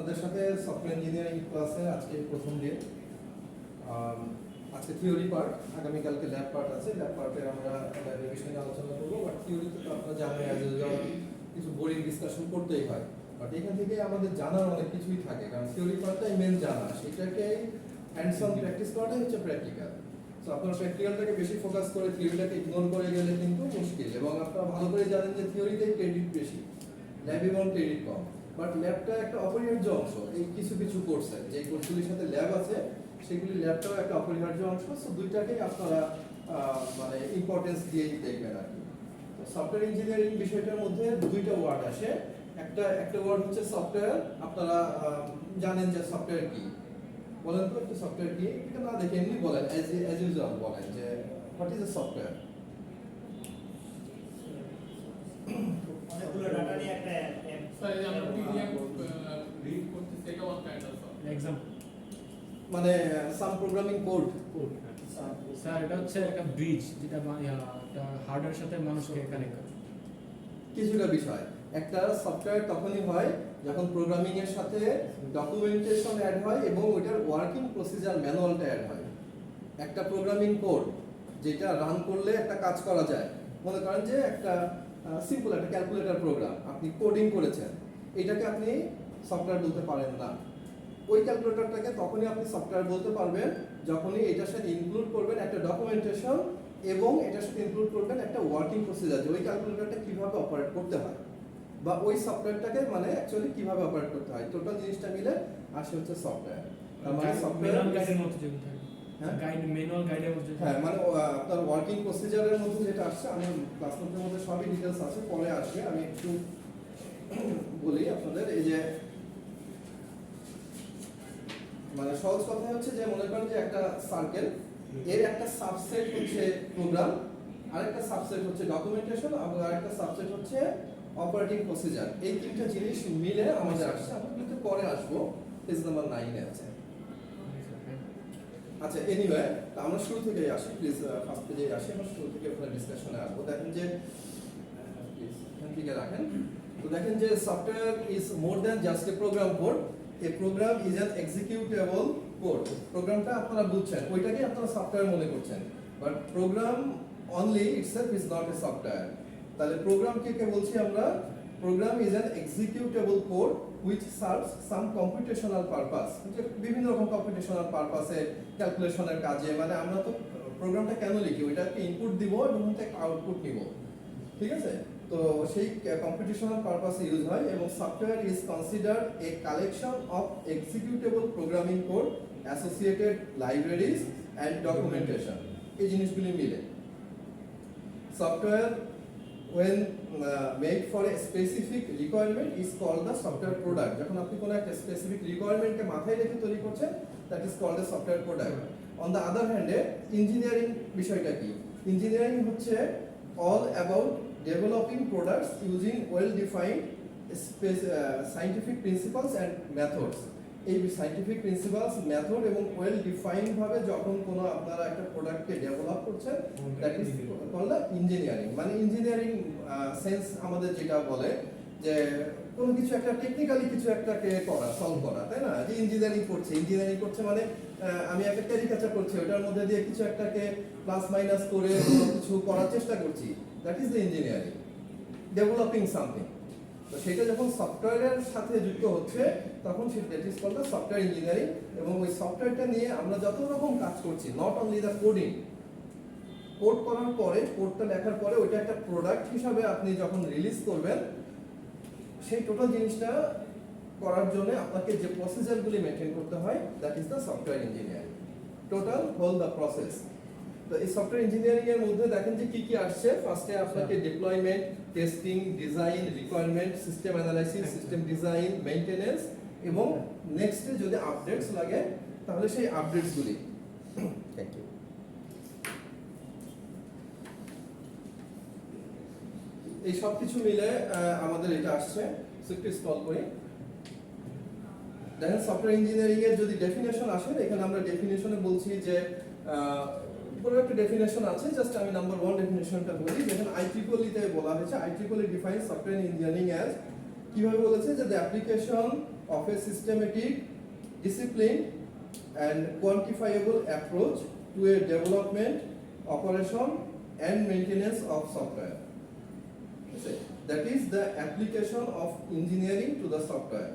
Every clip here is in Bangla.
আপনাদের সাথে সফটওয়্যার ইঞ্জিনিয়ারিং ক্লাসে আজকে প্রথম দিন। আজকে থিওরি পার্ট, আগামীকালকে ল্যাব পার্ট আছে। ল্যাব পার্টে আমরা ল্যাবের বিষয় নিয়ে আলোচনা করবো। বাট থিওরিতে তো আপনারা জানেন কিছু বোরিং ডিসকাশন করতেই হয়। বাট এখান থেকে আমাদের জানার অনেক কিছুই থাকে, কারণ থিওরি পার্টটাই মেন জানা, সেটাকে হ্যান্ডস অন প্র্যাকটিস করাটাই হচ্ছে প্র্যাকটিক্যাল। তো আপনারা প্র্যাকটিক্যালটাকে বেশি ফোকাস করে থিওরিটাকে ইগনোর করে গেলে কিন্তু মুশকিল। এবং আপনারা ভালো করে জানেন যে থিওরিতেই ক্রেডিট বেশি, ল্যাব এবং ক্রেডিট কম। বাট ল্যাবটা একটা অপরিহার্য অংশ। এই কিছু কিছু কোর্সে যে কোর্সগুলির সাথে ল্যাব আছে সেগুলি ল্যাবটাও একটা অপরিহার্য অংশ। সো দুইটাকেই আপনারা মানে ইম্পর্টেন্স দিয়েই দেখবেন আর কি। তো সফটওয়্যার ইঞ্জিনিয়ারিং বিষয়টার মধ্যে দুইটা ওয়ার্ড আসে। একটা ওয়ার্ড হচ্ছে সফটওয়্যার। আপনারা জানেন যে সফটওয়্যার কি, বলেন তো একটু সফটওয়্যার কি? এটা না দেখে এমনি বলেন, অ্যাজ ইউজুয়াল বলেন যে হোয়াট ইজ এ সফটওয়্যার। অনেকগুলো ডাটা নিয়ে একটা স্যার এই আমরা পিডিএফ রিড করতে সেটা ওয়ান কাইন্ড অফ এক্সাম্পল মানে সাম প্রোগ্রামিং কোড। স্যার এটা হচ্ছে একটা ব্রিজ যেটা একটা হার্ডওয়্যারের সাথে মানুষকে কানেক্ট করে। কিছুটা বিষয় একটা সফটওয়্যার তখনই হয় যখন প্রোগ্রামিং এর সাথে ডকুমেন্টেশন অ্যাড হয় এবং ওইটার ওয়ার্কিং প্রসিজার ম্যানুয়ালটা অ্যাড হয়। একটা প্রোগ্রামিং কোড যেটা রান করলে একটা কাজ করা যায়। মনে করেন যে একটা সিম্পল একটা ক্যালকুলেটর প্রোগ্রাম আপনি কোডিং করেছেন, এটাকে আপনি সফটওয়্যার বলতে পারেন না। ওই ক্যালকুলেটরটাকে তখনই আপনি সফটওয়্যার বলতে পারবেন যখনই এটার সাথে ইনক্লুড করবেন একটা ডকুমেন্টেশন এবং এটার সাথে ইনক্লুড করবেন একটা ওয়ার্কিং প্রসিজার, যে ওই ক্যালকুলেটরটা কিভাবে অপারেট করতে হয় বা ওই সফটওয়্যারটাকে মানে অ্যাকচুয়ালি কিভাবে অপারেট করতে হয়। টোটাল জিনিসটা মিলে আসে হচ্ছে সফটওয়্যার। মানে সফটওয়্যার গাইডের মতো যেগুলো থাকে, গাইড ম্যানুয়াল গাইডের মতো। হ্যাঁ, মানে আপনার ওয়ার্কিং প্রসিজারের মধ্যে যেটা আসছে, আমি ক্লাস নোটের মধ্যে সবই ডিটেইলস আছে, পরে আসবে। আমি একটু বলি আপনাদের। এই যে মানে সহজ কথা হচ্ছে যে মনে করেন যে একটা সার্কেল, এর একটা সাবসেট হচ্ছে প্রোগ্রাম, আরেকটা সাবসেট হচ্ছে ডকুমেন্টেশন, আর আরেকটা সাবসেট হচ্ছে অপারেটিং প্রসিজার। এই তিনটা জিনিস মিলে আমাদের আসছে। আমরা কিন্তু পরে আসবো, পেজ নাম্বার 9 এ আছে। আচ্ছা, এনিওয়ে আমরা শুরু থেকেই আসি, প্লিজ ফার্স্ট পেজে আসি। আমরা শুরু থেকে ওখানে ডিসকাশনে আসবো। দেখেন যে প্লিজ এখান থেকে রাখেন। তো দেখেন যে software is more than just a program code. A program is an executable code. প্রোগ্রামটা আপনারা বুঝছেন, ওইটাকে আপনারা সফটওয়্যার মনে করছেন, but program only itself is not a software. তাহলে প্রোগ্রামকে কে বলছি আমরা? Program is an executable code which serves some computational purpose। বিভিন্ন রকম কম্পিউটেশনাল পারপাসে, ক্যালকুলেশনের কাজে। মানে আমরা তো প্রোগ্রামটা কেন লিখি? ওইটাকে ইনপুট দিব এবং থেকে আউটপুট নিব, ঠিক আছে? তো সেই কম্পিউটেশনাল পারপাসে ইউজ হয়। এবং software is considered a collection of executable programming code, associated libraries and documentation. এই জিনিসগুলি মিলে software when made for a specific requirement is called the software product। যখন আপনি কোনো একটা স্পেসিফিক রিকোয়ারমেন্টকে মাথায় রেখে তৈরি করছেন, that is called a software product। on the other hand, engineering বিষয়টা কি? ইঞ্জিনিয়ারিং হচ্ছে all about developing products using well defined scientific principles and methods। এই সাইন্টিফিক প্রিন্সিপালস, মেথড এবং ওয়েল ডিফাইন্ড ভাবে যখন কোনো আপনারা একটা প্রোডাক্টকে ডেভেলপ করছেন, দ্যাট ইজ কল্ড ইঞ্জিনিয়ারিং। মানে ইঞ্জিনিয়ারিং সেন্স আমাদের যেটা বলে যে কোনো কিছু একটা টেকনিক্যালি কিছু একটাকে করা, সলভ করা, তাই না? যে ইঞ্জিনিয়ারিং করছে, ইঞ্জিনিয়ারিং করছে মানে আমি একটা ক্যারিকেচার করছি, ওটার মধ্যে দিয়ে কিছু একটাকে প্লাস মাইনাস করে কিছু করার চেষ্টা করছি, that is the engineering, developing something. তো সেটা যখন সফটওয়্যারের সাথে যুক্ত হচ্ছে তখন that is called software engineering. এবং ওই সফটওয়্যারটা নিয়ে আমরা যত রকম কাজ করছি, not only the coding, code করার পরে, কোডটা লেখার পরে ওইটা একটা প্রোডাক্ট হিসাবে আপনি যখন রিলিজ করবেন, সেই টোটাল জিনিসটা করার জন্য আপনাকে যে প্রসিজারগুলি মেনটেন করতে হয়, that is the software engineering, total whole the process. তো এই সফটওয়্যার ইঞ্জিনিয়ারিং এর মধ্যে দেখেন যে কি কি আসছে। ফার্স্টে আপনাকে deployment, testing, design, requirement, system analysis, system design, maintenance এবং নেক্সটে যদি আপডেটস লাগে তাহলে সেই আপডেটসগুলি। Thank you. এই সব কিছু মিলে আমাদের এটা আসছে। সো একটু স্ক্রল করি। দেখেন সফটওয়্যার ইঞ্জিনিয়ারিং এর যদি ডেফিনেশন আসে, এখানে আমরা ডেফিনেশনে বলছি যে পুরো একটা ডেফিনেশন আছে, জাস্ট আমি নাম্বার 1 ডেফিনেশনটা বলি। যেখানে IEEE তে বলা হয়েছে, IEEE defines software engineering as, কিভাবে বলেছে যে the application of a systematic, disciplined and quantifiable approach to a development, operation and maintenance of software. That is the application of engineering to the software.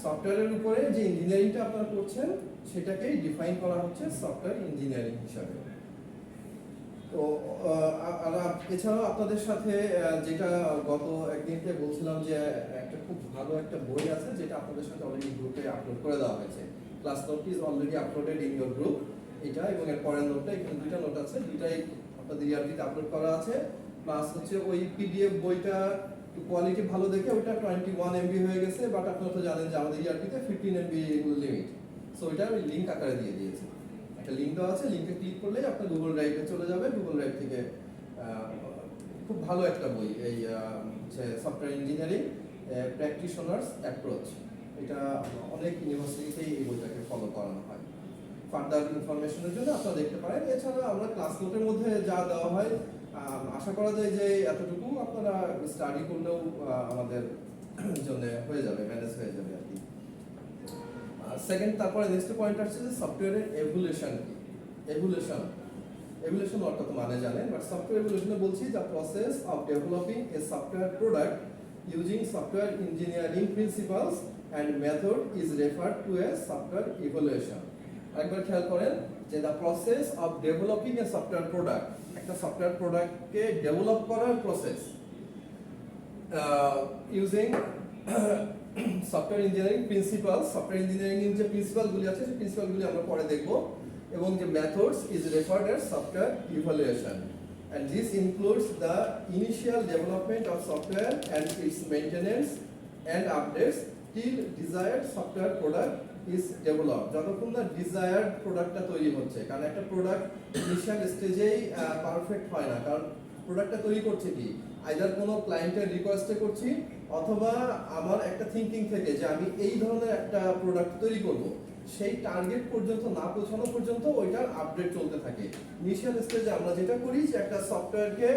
সফটওয়্যারের উপরে যে ইঞ্জিনিয়ারিংটা আপনারা করছেন সেটাকেই ডিফাইন করা হচ্ছে সফটওয়্যার ইঞ্জিনিয়ারিং হিসাবে। তো এছাড়াও আপনাদের সাথে যেটা গত একদিনকে বলছিলাম যে একটা খুব ভালো একটা বই আছে যেটা আপনাদের সাথে অলরেডি গ্রুপে আপলোড করে দেওয়া হয়েছে। Class note is already uploaded in your group. এটা এবং এর পরের নোটটা, এখানে দুইটা নোট আছে, দুইটাই আপনাদের ইয়ারটিতে আপলোড করা আছে। প্লাস হচ্ছে ওই পিডিএফ বইটা কোয়ালিটি ভালো দেখে ওটা 21 MB হয়ে গেছে, বাট আপনারা তো জানেন যে আমাদের ইয়ারটিতে 15 MB লিমিট। সো এটা আমি লিংক আকারে দিয়ে দিয়েছি। একটা লিংক দেওয়া আছে, লিংকে ক্লিক করলেই আপনার গুগল ড্রাইভে চলে যাবে। গুগল ড্রাইভ থেকে খুব ভালো একটা বই, এই হচ্ছে সফটওয়্যার ইঞ্জিনিয়ারিং প্র্যাকটিশনার্স অ্যাপ্রোচ। এটা অনেক ইউনিভার্সিটিতেই এই বইটাকে ফলো করানো হয়। ফার্দার ইনফরমেশনের জন্য আপনারা দেখতে পারেন। এছাড়া আমরা ক্লাস নোটের মধ্যে যা দেওয়া হয় আশা করা যায় যে এতটুকু আপনারা স্টাডি করলেও আমাদের জন্য হয়ে যাবে, ম্যানেজ হয়ে যাবে আর কি। সেকেন্ড, তারপরে নেক্সট পয়েন্ট আসছে যে সফটওয়্যারের এভলিউশন কি। এভলিউশন অর্থাৎ মানে জানেন, বাট সফটওয়্যার এভলিউশনে বলছি the process of developing A software product using software engineering principles and method is referred to A software evolution. একবার খেয়াল করেন যে the process of developing A software product, একটা সফটওয়্যার প্রোডাক্টকে ডেভেলপ করার process using software engineering principal. Software engineering এর যে প্রিন্সিপালগুলি আছে সেই প্রিন্সিপালগুলি আমরা পরে দেখব। এবং যে methods is referred as software evaluation, and this includes the initial development of software and its maintenance and updates till desired software product is developed. যতক্ষণ না ডিজায়ার্ড প্রোডাক্টটা তৈরি হচ্ছে, কারণ একটা প্রোডাক্ট ইনিশিয়াল স্টেজেই পারফেক্ট হয় না। কারণ প্রোডাক্টটা তৈরি করছে কি, আইদার কোনো ক্লায়েন্টের রিকোয়েস্টে করছি, অথবা আমার একটা থিঙ্কিং থেকে যে আমি এই ধরনের একটা প্রোডাক্ট তৈরি করব, সেই টার্গেট পর্যন্ত না পৌঁছানো পর্যন্ত ওইটার আপডেট চলতে থাকে। ইনিশিয়াল স্টেজে আমরা যেটা করি যে একটা সফটওয়্যারকে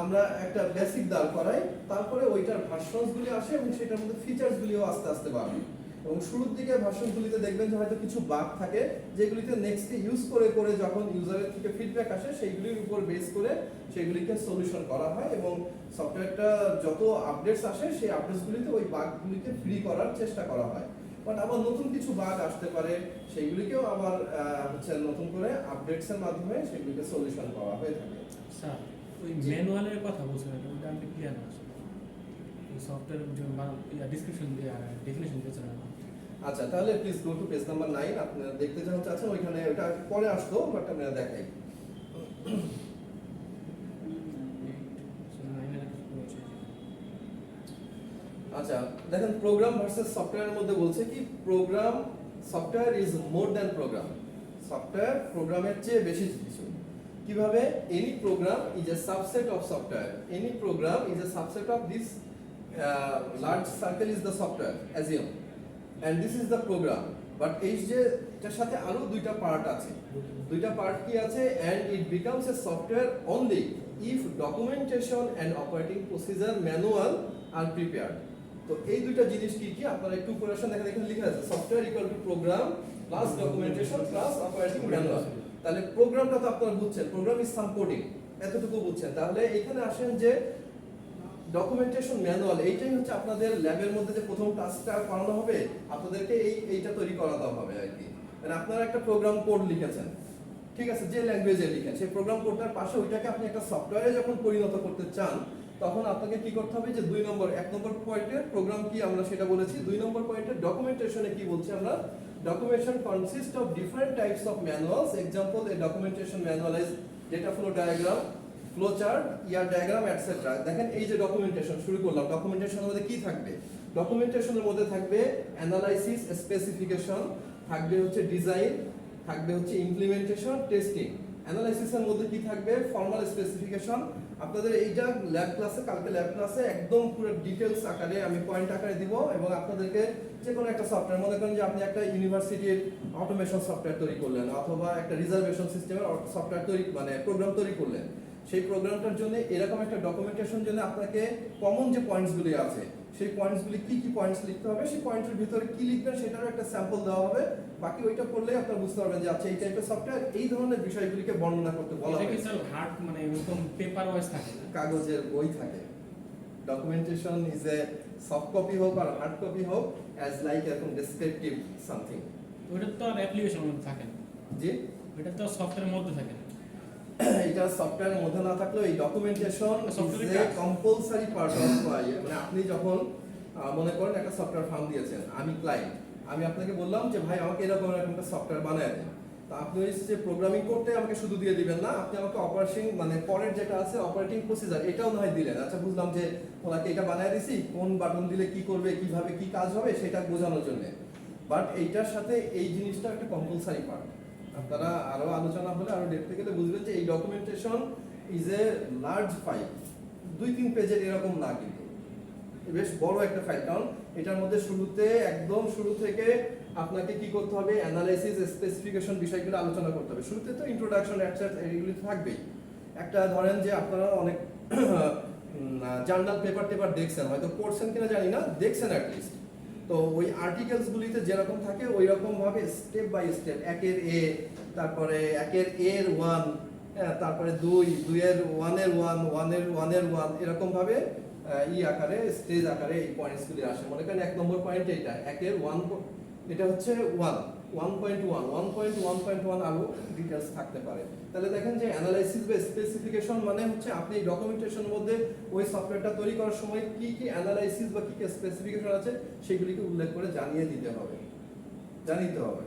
আমরা একটা বেসিক দাঁড় করাই, তারপরে ওইটার ভার্সনসগুলি আসে এবং সেটার মধ্যে ফিচার্সগুলিও আস্তে আস্তে বাড়ে। এবং শুরুর দিকে ভার্সনগুলিতে দেখবেন যে হয়তো কিছু বাগ থাকে, যেগুলিতে নেক্সট ইউজ করে করে যখন ইউজারের থেকে ফিডব্যাক আসে সেইগুলির উপর বেস করে সেগুলিকে সলিউশন করা হয় এবং সফটওয়্যারটা যত আপডেটস আসে সেই আপডেটসগুলিতে ওই বাগগুলিকে ফ্রি করার চেষ্টা করা হয়। বাট আবার নতুন কিছু বাগ আসতে পারে, সেইগুলিকেও আবার হচ্ছে নতুন করে আপডেটসের মাধ্যমে সেগুলিকে সলিউশন করা হয়ে থাকে। স্যার ওই ম্যানুয়ালের কথা বলছেন, ওটা আমি ক্লিয়ার না আসলে। এই সফটওয়্যার যে ডেসক্রিপশন ডেফিনিশন দিয়েছেন। আচ্ছা, তাহলে please go to page number 9। আপনারা দেখতে যখন চাচ্ছেন ওইখানে ওটা পরে আসতো, বাট আমরা দেখাই। আচ্ছা দেখেন, প্রোগ্রাম ভার্সেস সফটওয়্যারের মধ্যে বলছে কি, program software is more than program. Software প্রোগ্রামের চেয়ে বেশি কিছু। কিভাবে? Any program is a subset of software. Any program is a subset of this large circle is the software assume, and this is the program. But এই যে এটার সাথে আরো দুইটা পার্ট আছে। দুইটা পার্ট কি আছে? and it becomes a software only if documentation and operating procedure manual are prepared. তো এই দুইটা জিনিস কি কি আপনারা একটু উপরেশন দেখেন, এখানে লেখা আছে software equal to program plus documentation plus operating manual. তাহলে প্রোগ্রামটা তো আপনারা বুঝছেন, প্রোগ্রাম ইজ সাম কোডিং, এতটুকু বুঝছেন। তাহলে এখানে আসেন যে ডকুমেন্টেশন ম্যানুয়াল, এইটাই হচ্ছে আপনাদের ল্যাবের মধ্যে যে প্রথম টাস্কটা করানো হবে, আপনাদেরকে এইটা তৈরি করা দেওয়া হবে আর কি। মানে আপনারা একটা প্রোগ্রাম কোড লিখেছেন, ঠিক আছে, যে ল্যাঙ্গুয়েজে লিখেন, সেই প্রোগ্রাম কোডটার পাশে ওইটাকে আপনি একটা সফটওয়্যারে যখন পরিণত করতে চান, তখন আপনাকে কি করতে হবে যে 1 নম্বর পয়েন্টের প্রোগ্রাম কি আমরা সেটা বলেছি। 2 নম্বর পয়েন্টের ডকুমেন্টেশনে কি বলছি আমরা, documentation consists of different types of manuals. Example, a documentation manual is data flow diagram, flow chart, ER diagram, etc. দেখেন এই যে ডকুমেন্টেশন শুরু করলাম, ডকুমেন্টেশনের মধ্যে কি থাকবে? ডকুমেন্টেশনের মধ্যে থাকবে অ্যানালাইসিস, স্পেসিফিকেশন, থাকবে হচ্ছে ডিজাইন, থাকবে হচ্ছে ইমপ্লিমেন্টেশন, টেস্টিং। অ্যানালাইসিসের মধ্যে কি থাকবে? Formal specification. আপনাদের এইটা ল্যাব ক্লাসে, কালকে ল্যাব ক্লাসে একদম পুরো ডিটেইলস আকারে আমি পয়েন্ট আকারে দিব এবং আপনাদেরকে যে কোনো একটা সফটওয়্যার, মনে করেন যে আপনি একটা ইউনিভার্সিটির অটোমেশন সফটওয়্যার তৈরি করলেন অথবা একটা রিজার্ভেশন সিস্টেমের সফটওয়্যার তৈরি মানে প্রোগ্রাম তৈরি করলেন, সেই প্রোগ্রামটার জন্য এরকম একটা ডকুমেন্টেশন জন্য আপনাকে কমন যে পয়েন্টসগুলি আছে সেই পয়েন্টসগুলি কি কি পয়েন্টস লিখতে হবে, সেই পয়েন্টের ভিতরে কি লিখবেন সেটারও একটা স্যাম্পল দেওয়া হবে। বাকি ওইটা পড়লেই আপনারা বুঝতে পারবেন যে আচ্ছা এই টাইপের সফটওয়্যার এই ধরনের বিষয়গুলিকে বর্ণনা করতে বলা এটা কি হয়েছে। স্যার হার্ড মানে এরকম পেপার ওয়াইজ থাকে না? কাগজের বই থাকে। Documentation is a soft copy হোক আর হার্ড কপি হোক অ্যাজ লাইক এরকম ডেসক্রিপটিভ সামথিং। ওটা তো আর অ্যাপ্লিকেশনের মধ্যে থাকে না, জি ওটা তো সফটওয়্যারের মধ্যে থাকে না। এটা সফটওয়্যারের মধ্যে না থাকলেও এই documentation Software is a compulsory part of মানে আপনি যখন মনে করেন একটা সফটওয়্যার ফার্ম দিয়েছেন, আমি ক্লায়েন্ট, আমি আপনাকে বললাম যে ভাই আমাকে এরকম একটা সফটওয়্যার বানায় দেন, তো আপনি ওই যে প্রোগ্রামিং করতে আমাকে শুধু দিয়ে দিবেন না, আপনি আমাকে অপারেটিং মানে পরের যেটা আছে অপারেটিং প্রসিজার এটাও না হয় দিলেন। আচ্ছা বুঝলাম যে ওনাকে এটা বানায় দিছি, কোন বাটন দিলে কি করবে, কিভাবে কি কাজ হবে সেটা বোঝানোর জন্য। বাট এইটার সাথে এই জিনিসটা একটা কম্পালসারি পার্ট। আপনারা আরো আলোচনা হলে আরো দেখতে গেলে বুঝবেন যে এই documentation is a large file, 2-3 পেজের এরকম না, কিন্তু বেশ বড় একটা ফাইল। কারণ এটার মধ্যে শুরুতে একদম শুরু থেকে আপনাকে কি করতে হবে, অ্যানালাইসিস স্পেসিফিকেশন বিষয়গুলো আলোচনা করতে হবে। শুরুতে তো ইন্ট্রোডাকশন এটসেট্রা এগুলি থাকবেই। একটা ধরেন যে আপনারা অনেক জার্নাল পেপার দেখছেন, হয়তো পড়ছেন কিনা জানি না, দেখছেন অ্যাটলিস্ট। তো ওই আর্টিকেলসগুলিতে যেরকম থাকে ওই রকম ভাবে স্টেপ বাই স্টেপ, একের এ, তারপরে একের এর 1, তারপরে 2 এর 1 এর 1, 1 এর 1 এর 1, এরকম ভাবে আকারে স্টেজ আকারে এই পয়েন্টসগুলি আসে। মনে করেন 1 নম্বর পয়েন্ট এইটা, একের 1, এটা হচ্ছে 1.1 আরো ডিটেইলস থাকতে পারে। তাহলে দেখেন যে অ্যানালাইসিস বা স্পেসিফিকেশন মানে হচ্ছে আপনি এই ডকুমেন্টেশনের মধ্যে ওই সফটওয়্যারটা তৈরি করার সময় কি কি অ্যানালাইসিস বা কি কি স্পেসিফিকেশন আছে সেগুলিকে উল্লেখ করে জানিয়ে দিতে হবে, জানিতে হবে,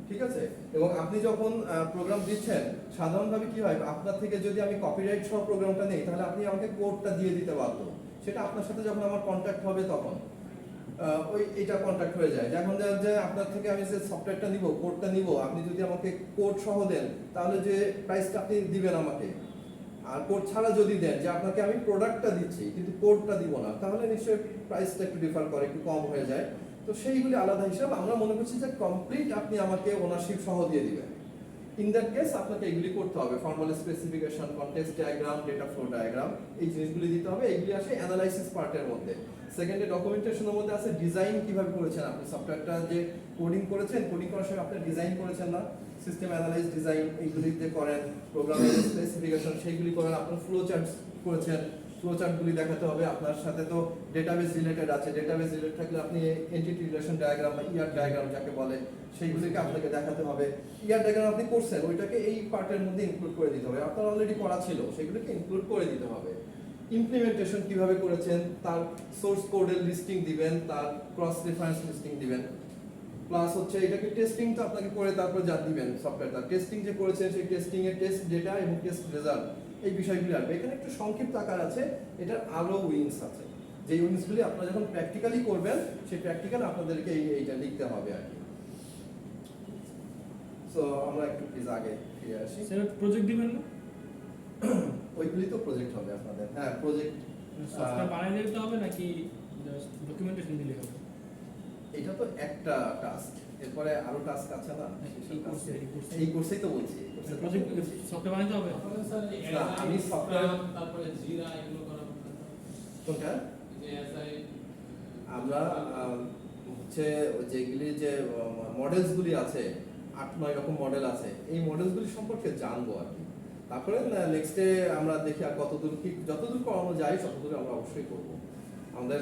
ঠিক আছে। এবং আপনি যখন প্রোগ্রাম দিচ্ছেন সাধারণভাবে কি হয়, আপনার থেকে যদি আমি কপিরাইট সহ প্রোগ্রামটা নেই তাহলে আপনি আমাকে কোডটা দিয়ে দিতে বাধ্য। সেটা আপনার সাথে যখন আমার কন্ট্যাক্ট হবে তখন ওই এটা কন্ট্যাক্ট হয়ে যায়। এখন যে আপনার থেকে আমি যে সফটওয়্যারটা নিব, কোডটা নিব, আপনি যদি আমাকে কোড সহ দেন তাহলে যে প্রাইসটা আপনি দিবেন আমাকে, আর কোড ছাড়া যদি দেন যে আপনাকে আমি প্রোডাক্টটা দিচ্ছি কিন্তু কোডটা দিব না, তাহলে নিশ্চয়ই প্রাইসটা একটু ডিফার করে, একটু কম হয়ে যায়। তো সেইগুলি আলাদা হিসাব। আমরা মনে করছি যে কমপ্লিট আপনি আমাকে ওনারশিপ সহ দিয়ে দিবেন। ইন দ্যাট কেস আপনাকে এগুলি করতে হবে, formal specification, context diagram, data flow diagram, এই জিনিসগুলি দিতে হবে। এইগুলি আসে অ্যানালাইসিস পার্টের মধ্যে। সেকেন্ডে ডকুমেন্টেশনের মধ্যে আছে ডিজাইন কিভাবে করেছেন আপনি, সফটওয়্যারটা যে কোডিং করেছেন, কোডিং করার সময় আপনি ডিজাইন করেছেন না, সিস্টেম অ্যানালাইজ ডিজাইন এইগুলিতে করেন, প্রোগ্রামের স্পেসিফিকেশন সেইগুলি করেন, আপনার ফ্লো চার্ট করেছেন, ফ্লো চার্টগুলি দেখাতে হবে। আপনার সাথে তো ডেটাবেস রিলেটেড আছে, ডেটাবেস রিলেটেড থাকলে আপনি এন্টিটি রিলেশন ডায়াগ্রাম বা ইয়ার ডায়াগ্রাম যাকে বলে সেইগুলিকে আপনাকে দেখাতে হবে। ইয়ার ডায়াগ্রাম আপনি করছেন, ওইটাকে এই পার্টের মধ্যে ইনক্লুড করে দিতে হবে। আপনার অলরেডি করা ছিল সেগুলোকে ইনক্লুড করে দিতে হবে। ইমপ্লিমেন্টেশন কিভাবে করেছেন তার সোর্স কোডের লিস্টিং দিবেন, তার ক্রস রেফারেন্স লিস্টিং দিবেন। প্লাস হচ্ছে এটাকে টেস্টিং তো আপনাকে করে তারপর যা দিবেন সফটওয়্যারটা, টেস্টিং যে করেছেন সেই টেস্টিং এর টেস্ট ডেটা এবং টেস্ট রেজাল্ট, এই বিষয়গুলি আসবে। এখানে একটু সংক্ষিপ্ত আকার আছে, এটার আরো উইংস আছে, যে উইংসগুলি আপনারা যখন প্র্যাকটিক্যালি করবেন সেই প্র্যাকটিক্যাল আপনাদেরকে এইটা লিখতে হবে আর কি। সো আমরা একটু প্লিজ আগে ফিরে আসি। স্যার প্রজেক্ট দিবেন না? ওইগুলি তো প্রজেক্ট হবে আপনাদের। হ্যাঁ প্রজেক্ট সফটওয়্যার বানিয়ে দিতে হবে নাকি জাস্ট ডকুমেন্টেশন দিলে হবে? এটা তো একটা টাস্ক, এরপরে আরো টাস্ক আছে না, এই কোর্সেই তো বলছি। প্রজেক্ট সফটওয়্যার বানাতে হবে? তারপরে স্যার না, আমি software- তারপরে জিরা এগুলো করা কোনটা যে এসআই আমরা হচ্ছে যেগুলি যে মডেলসগুলি আছে, 8-9 রকম মডেল আছে, এই মডেলসগুলি সম্পর্কে জানবো আর কি। তারপরে নেক্সটে আমরা দেখি আর কতদূর কি, যতদূর করানো যায় ততদূর আমরা অবশ্যই করব। আমাদের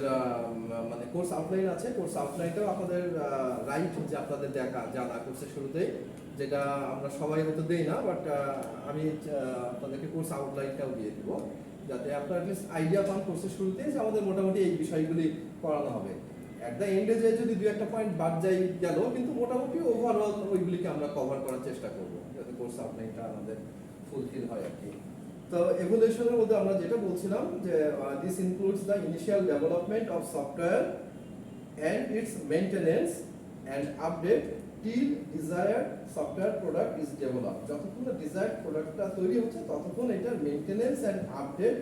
মানে কোর্স আউটলাইন আছে, কোর্স আউটলাইনটাও আপনাদের রাইট যে আপনাদের দেখা জানা কোর্সের শুরুতেই, যেটা আমরা সবাই হয়তো দেই না, বাট আমি আপনাদেরকে কোর্স আউটলাইনটাও দিয়ে দিব যাতে আপনারা অ্যাটলিস্ট আইডিয়া পান কোর্সের শুরুতেই যে আমাদের মোটামুটি এই বিষয়গুলি করানো হবে। এট দ্য এন্ডে যে যদি 2-1 পয়েন্ট বাদ যাই গেল, কিন্তু মোটামুটি ওভারঅল ওইগুলিকে আমরা কভার করার চেষ্টা করব যাতে কোর্স আউটলাইনটা আমাদের ফুলফিল হয় আর কি। তো এভলিউশনের মধ্যে আমরা যেটা বলছিলাম যে this includes the initial development of software and its maintenance and update till desired software product is developed. যতক্ষণ না desired প্রোডাক্টটা তৈরি হচ্ছে ততক্ষণ এটার মেইনটেনেন্স এন্ড আপডেট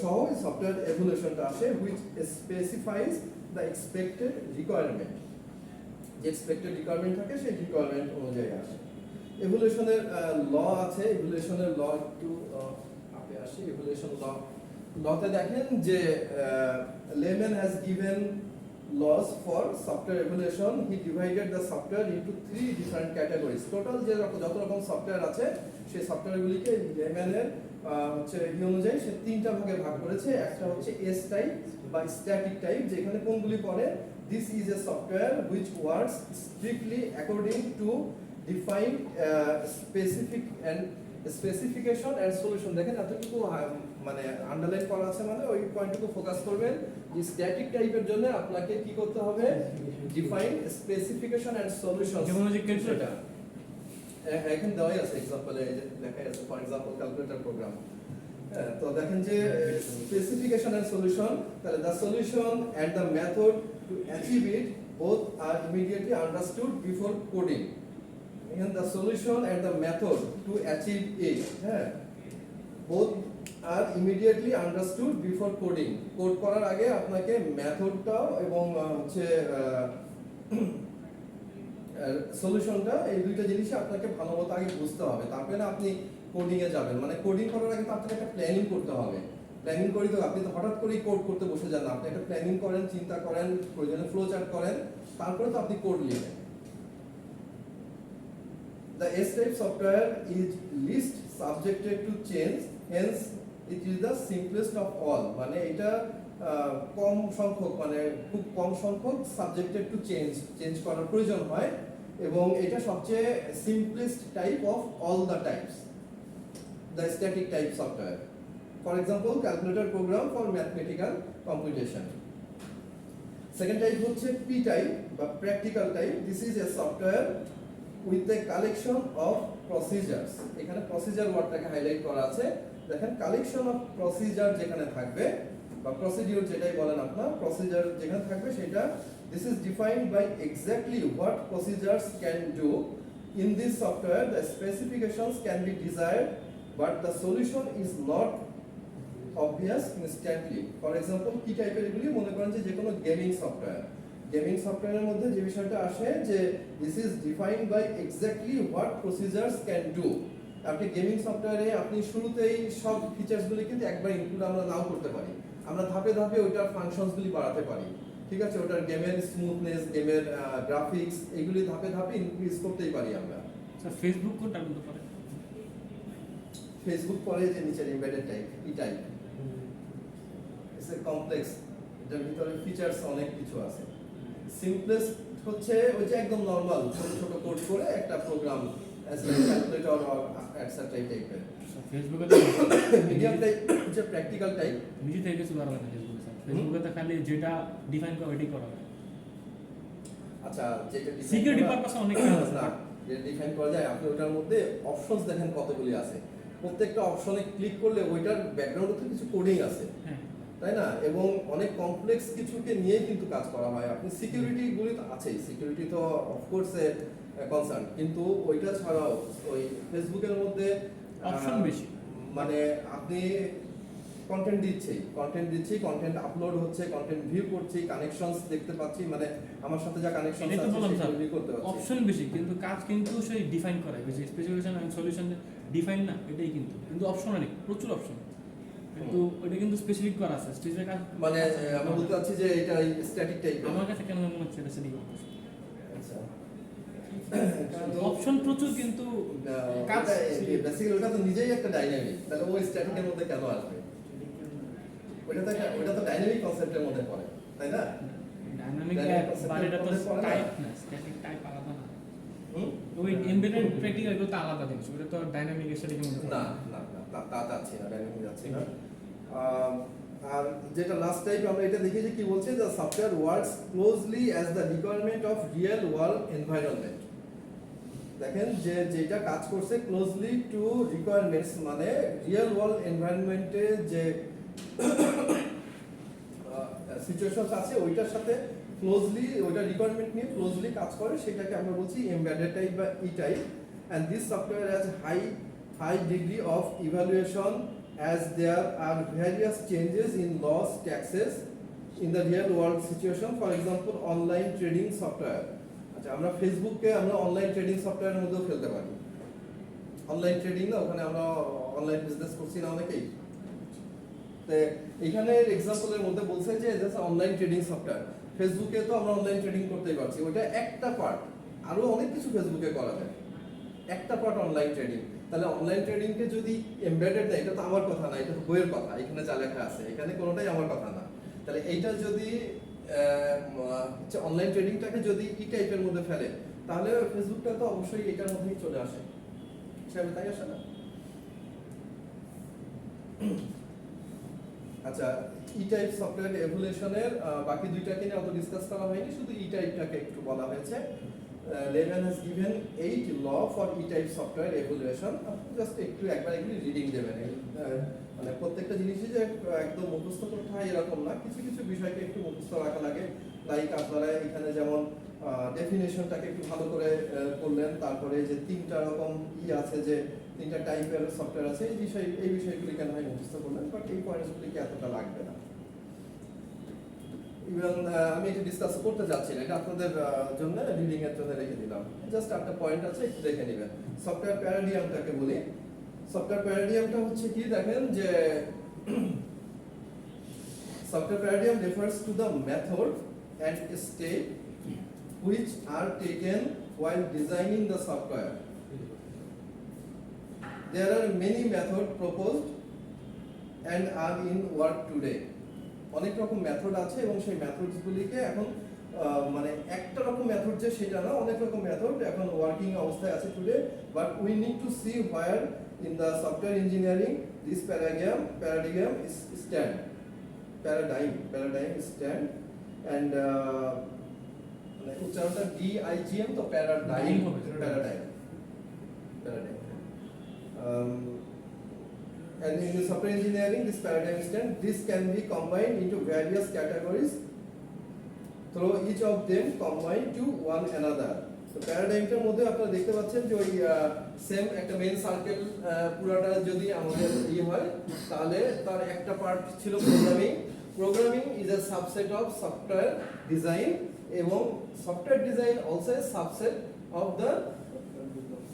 সহ সফটওয়্যার এভলিউশনটা আসে, which specifies the expected requirement. যে এক্সপেক্টেড রিকোয়ারমেন্ট থাকে সেই রিকোয়ারমেন্ট অনুযায়ী আসে। এভলিউশনের ল আছে, এভলিউশনের ল একটু আসি এভ্যালুয়েশন লতে দেখেন যে layman has given laws for software evaluation. He divided the software into 3 different categories. Total যে যত রকম সফটওয়্যার আছে সেই সফটওয়্যারগুলিকে লেম্যানের হচ্ছে এই অনুযায়ী সে তিনটা ভাগে ভাগ করেছে। একটা হচ্ছে এস টাইপ বা স্ট্যাটিক টাইপ, যেখানে কোনগুলি পড়ে this is a software which works strictly according to defined specific and specification and solution. দেখেন এতটুকু মানে আন্ডারলাইন করা আছে, মানে ওই পয়েন্টটুকু ফোকাস করবেন যে স্ট্যাটিক টাইপের জন্য আপনাকে কি করতে হবে, ডিফাইন স্পেসিফিকেশন এন্ড সলিউশন। যেমন যে ক্যালকুলেটর এখানে দেওয়াই আছে এক্সাম্পলে, এই যে লেখা আছে ফর एग्जांपल ক্যালকুলেটর প্রোগ্রাম। তো দেখেন যে স্পেসিফিকেশন এন্ড সলিউশন, তাহলে the solution and the method to achieve it both are immediately understood before coding. And the solution and the method to achieve it, both are immediately understood before coding. Code করার আগে আপনাকে মেথডটা এবং হচ্ছে সলিউশনটা, এই দুইটা জিনিসই আপনাকে ভালোমতো আগে বুঝতে হবে, তারপরে আপনি কোডিং এ যাবেন। মানে কোডিং করার আগে তো আপনাকে একটা প্ল্যানিং করতে হবে। প্ল্যানিং করি তো আপনি তো হঠাৎ করেই কোড করতে বসে যান না, আপনি একটা প্ল্যানিং করেন, চিন্তা করেন, প্রয়োজনে ফ্লো চার্ট করেন, তারপরে তো আপনি কোড লিখেন। The S-type software is least subjected to change, hence it is the simplest of all. মানে এটা কম সংখ্যক, মানে খুব কম সংখ্যক সাবজেক্টেড টু চেঞ্জ করার প্রয়োজন হয়, এবং এটা সবচেয়ে simplest type of all the types, the static type software. For example calculator program for mathematical computation. Second type হচ্ছে পি টাইপ বা practical type. This is a software with a collection of procedures. এখানে প্রসিজার ওয়ার্ডটাকে হাইলাইট করা আছে। দেখেন কালেকশন অফ প্রসিজার যেখানে থাকবে বা প্রসিডিউর যেটাই বলেন আপনার, প্রসিজার যেখানে থাকবে সেটা this is defined by exactly what procedures can do. In this software the specifications can be desired but the solution is not obvious instantly. For example কি টাইপের এগুলি, মনে করেন যে কোনো গেমিং সফটওয়্যার, গেমিং সফটওয়্যারের মধ্যে যে বিষয়টা আসে যে this is defined by exactly what procedures can do. আপনি গেমিং সফটওয়্যারে আপনি শুরুতেই সব ফিচার্সগুলি কিন্তু একবার ইনক্লুড আমরা নাও করতে পারি, আমরা ধাপে ধাপে ওইটার ফাংশনসগুলি বাড়াতে পারি, ঠিক আছে, ওটার গেমের স্মুথনেস, গেমের গ্রাফিক্স, এগুলি ধাপে ধাপে ইনক্রিজ করতেই পারি আমরা। স্যার ফেসবুক কোনটা বলতে পারে? ফেসবুক পরে যে নিচের embedded type, E type, it's a complex, এটার ভিতরে ফিচার্স অনেক কিছু আছে। সিম্পলেস্ট হচ্ছে ওই যে একদম নরমাল ছোট ছোট কোড করে একটা program as like calculator or etcetera টাইপের। ফেসবুকে মিডিয়াম টাইপ হচ্ছে প্র্যাকটিক্যাল টাইপ। নিজে থেকে কিছু করা হয় না ফেসবুকে স্যার, ফেসবুকে তো খালি যেটা ডিফাইন করে ওইটাই করা হয়। আচ্ছা যেটা সিকিউরিটি পারপাসে অনেক কাজ আছে না, যেটা ডিফাইন করা যায়, আপনি ওটার মধ্যে অপশনস দেখেন কতগুলি আছে, প্রত্যেকটা অপশনে ক্লিক করলে ওইটার ব্যাকগ্রাউন্ডে তো কিছু কোডিং আছে, হ্যাঁ তাই না, এবং অনেক কমপ্লেক্স কিছুকে নিয়ে কিন্তু কাজ করা হয়। আপনি সিকিউরিটি গুলি তো আছেই, সিকিউরিটি তো অফকোর্স এ কনসার্ন, কিন্তু ওইটা ছাড়াও ওই ফেসবুকের মধ্যে অপশন বেশি, মানে আপনি কন্টেন্ট দিচ্ছি, কন্টেন্ট আপলোড হচ্ছে, কন্টেন্ট ভিউ করছি, কানেকশনস দেখতে পাচ্ছি, মানে আমার সাথে যা কানেকশনস এটা তো আছে বললাম স্যার সেগুলো করতে পারছি। অপশন বেশি কিন্তু কাজ কিন্তু সেই ডিফাইন করা হয়, স্পেসিফিকেশন এন্ড সলিউশন ডিফাইন না, এটাই কিন্তু অপশন অনেক, প্রচুর অপশন, কিন্তু ওটা কিন্তু স্পেসিফিক করা আছে, স্পেসিফিক মানে আমি বলতে চাচ্ছি যে এটা স্ট্যাটিক টাইপ। আমার কাছে কেন মনে হচ্ছে এটা সেটিং আচ্ছা অপশন প্রচুর কিন্তু কাজ বেসিক্যালি ওটা তো নিজেই একটা ডাইনামিক, তাহলে ওই স্ট্যাটিকের মধ্যে কেন আসবে? ওটা তো ডাইনামিক কনসেপ্টের মধ্যে পড়ে, তাই না? ডাইনামিক বাট এটা তো টাইপ না, স্ট্যাটিক টাইপ আলাদা না। ওই এমবেডেড প্র্যাকটিক্যাল এগুলো তো আলাদা জিনিস, ওটা তো ডাইনামিক স্ট্যাটিকের মধ্যে না না না তা যাচ্ছে না, ডাইনামিক যাচ্ছে না। আর যেটা লাস্ট টাইপ আমরা এটা দেখি যে কি বলছে, the software works closely as the requirement of real world environment. দেখেন যে যেটা কাজ করছে ক্লোজলি টু রিকোয়ারমেন্টস, মানে রিয়েল ওয়ার্ল্ড এনভায়রনমেন্টে যে সিচুয়েশন আছে ওইটার সাথে ক্লোজলি, ওইটা রিকোয়ারমেন্ট নিয়ে ক্লোজলি কাজ করে, সেটাকে আমরা বলছি এমবেডেড টাইপ বা E type. And this software has high degree of evaluation as there are various changes in laws, taxes in the real world situation, for example online trading software. আচ্ছা আমরা ফেসবুককে আমরা অনলাইন ট্রেডিং সফটওয়্যারের মধ্যেও ফেলতে পারি। অনলাইন ট্রেডিং না, ওখানে আমরা অনলাইন বিজনেস করছি না অনেকেই, তো এখানে এক্সাম্পলের মধ্যে বলছে যে অনলাইন ট্রেডিং সফটওয়্যার। ফেসবুকে তো আমরা অনলাইন ট্রেডিং করতেই পারছি, ওইটা একটা পার্ট, আরো অনেক কিছু ফেসবুকে করা যায়, একটা পার্ট অনলাইন ট্রেডিং। তাহলে অনলাইন ট্রেডিংকে যদি এমবেডেড না, এটা তো আমার কথা না, এটা তো বইয়ের কথা, এখানে যা লেখা আছে এখানে কোনোটাই আমার কথা না। তাহলে এইটা যদি অনলাইন ট্রেডিংটাকে যদি ই টাইপের মধ্যে ফেলে, তাহলে ফেসবুকটা তো অবশ্যই এটার মধ্যেই চলে আসে, হিসাবে তাই আসে না? আচ্ছা, ই টাইপ সফটওয়্যার এভলিউশনের বাকি দুইটাকে নিয়ে অত ডিসকাস করা হয়নি, শুধু ই টাইপটাকে একটু বলা হয়েছে। Lehman has given 8 law for E-type software evaluation. আপনি জাস্ট একটু একবার এগুলি রিডিং দেবেন। মানে প্রত্যেকটা জিনিসই যে একদম মুখস্থ করতে হয় এরকম না, কিছু কিছু বিষয়কে একটু মুখস্থ রাখা লাগে। লাইক আপনারা এখানে যেমন ডেফিনেশনটাকে একটু ভালো করে করলেন, তারপরে যে তিনটা রকম আছে, যে তিনটা টাইপের সফটওয়্যার আছে, এই বিষয়গুলি কেন হয় মুখস্থ করলেন, বাট এই পয়েন্টসগুলিকে এতটা লাগবে না। ইভেন আমি এটা ডিসকাস করতে যাচ্ছি না, এটা আপনাদের জন্য রিডিং এর জন্য রেখে দিলাম। জাস্ট একটা পয়েন্ট আছে, একটু দেখে নেবেন। সফটওয়্যার প্যারাডিয়ামটাকে বলি। সফটওয়্যার প্যারাডিয়ামটা হচ্ছে কি, দেখেন যে software প্যারাডিয়াম refers to the method and step which are taken while designing the software. There are many methods proposed and are in work today. অনেক রকম মেথড আছে এবং সেই মেথডসগুলিকে এখন মানে একটা রকম মেথড যে সেটা না, অনেক রকম মেথড এখন ওয়ার্কিং অবস্থায় আছে today, but we need to see where in the software engineering this paradigm is stand, paradigm stand, and মানে উচ্চারণটা DIGM, তো paradigm. And in the software engineering, this paradigm stand, this can be combined into various categories, through each of them combined to one another. তো প্যারাডাইমটার মধ্যে আপনারা দেখতে পাচ্ছেন যে ওই সেম একটা মেইন সার্কেল পুরোটা যদি আমাদের হয়, তাহলে তার একটা পার্ট ছিল programming. Programming is a subset of software design, এবং software design also a subset of the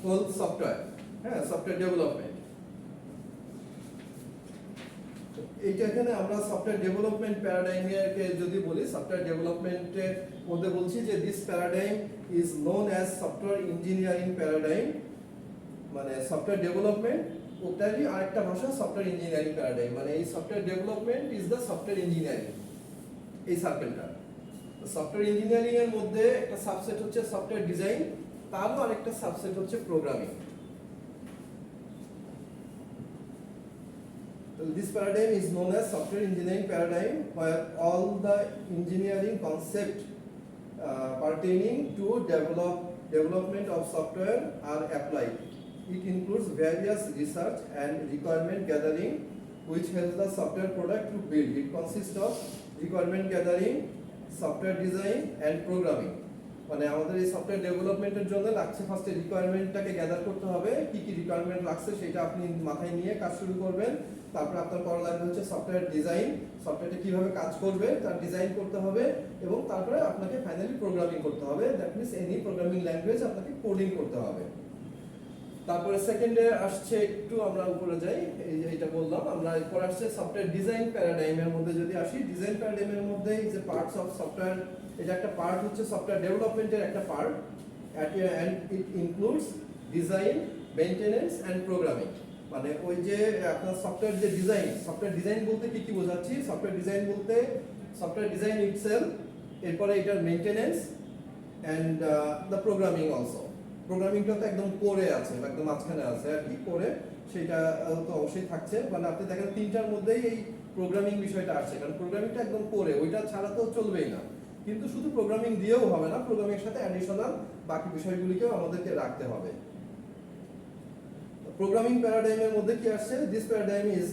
whole software, হ্যাঁ, সফটওয়্যার ডেভেলপমেন্ট। এইটা এখানে আমরা সফটওয়্যার ডেভেলপমেন্ট প্যারাডাইমকে যদি বলি, সফটওয়্যার ডেভেলপমেন্টের মধ্যে বলছি যে this paradigm is known as software engineering paradigm. মানে সফটওয়্যার ডেভেলপমেন্ট ওটারই আরেকটা ভাষা সফটওয়্যার ইঞ্জিনিয়ারিং প্যারাডাইম। মানে এই software development is the software engineering, এই সার্কেলটা। সফটওয়্যার ইঞ্জিনিয়ারিং এর মধ্যে একটা সাবসেট হচ্ছে সফটওয়্যার ডিজাইন, তারও আরেকটা সাবসেট হচ্ছে programming. This paradigm is known as software engineering paradigm, where all the engineering concept pertaining to development of software are applied. It includes various research and requirement gathering, which helps the software product to build. It consists of requirement gathering, software design, and programming. মানে আমাদের এই সফটওয়্যার ডেভেলপমেন্টের জন্য লাগছে ফার্স্টে রিকোয়ারমেন্টটাকে গ্যাদার করতে হবে, কি কি রিকোয়ারমেন্ট লাগছে সেটা আপনি মাথায় নিয়ে কাজ শুরু করবেন। তারপর আপনার করা লাগবে হচ্ছে সফটওয়্যার ডিজাইন, সফটওয়্যারটা কিভাবে কাজ করবে তার ডিজাইন করতে হবে, এবং তারপরে আপনাকে ফাইনালি প্রোগ্রামিং করতে হবে। That means any programming language আপনাকে কোডিং করতে হবে। তারপরে সেকেন্ডে আসছে, একটু আমরা উপরে যাই, এইটা বললাম আমরা। এরপর আসছে সফটওয়্যার ডিজাইন প্যারাডাইমের মধ্যে যদি আসি, ডিজাইন প্যারাডাইমের মধ্যে যে পার্টস অফ সফটওয়্যার, এটা একটা পার্ট হচ্ছে সফটওয়্যার ডেভেলপমেন্টের একটা part, and it includes design, maintenance and programming. মানে ওই যে আপনার সফটওয়্যার যে ডিজাইন, সফটওয়্যার ডিজাইন বলতে কি কি বোঝাচ্ছি? সফটওয়্যার ডিজাইন বলতে সফটওয়্যার ডিজাইন ইটসেলফ, এরপরে এটার maintenance and the programming also. প্রোগ্রামিংটা তো একদম কোরে আছে, একদম মাঝখানে আছে আর কি, কোরে সেটা তো অবশ্যই থাকছে। মানে আপনি দেখেন তিনটার মধ্যেই এই প্রোগ্রামিং বিষয়টা আসছে, কারণ প্রোগ্রামিংটা একদম কোরে, ওইটা ছাড়া তো চলবেই না। কিন্তু শুধু প্রোগ্রামিং দিয়েও হবে না, প্রোগ্রামিংয়ের সাথে অ্যাডিশনাল বাকি বিষয়গুলিকেও আমাদেরকে রাখতে হবে। প্রোগ্রামিং প্যারাডাইমের মধ্যে কি আসছে? This paradigm is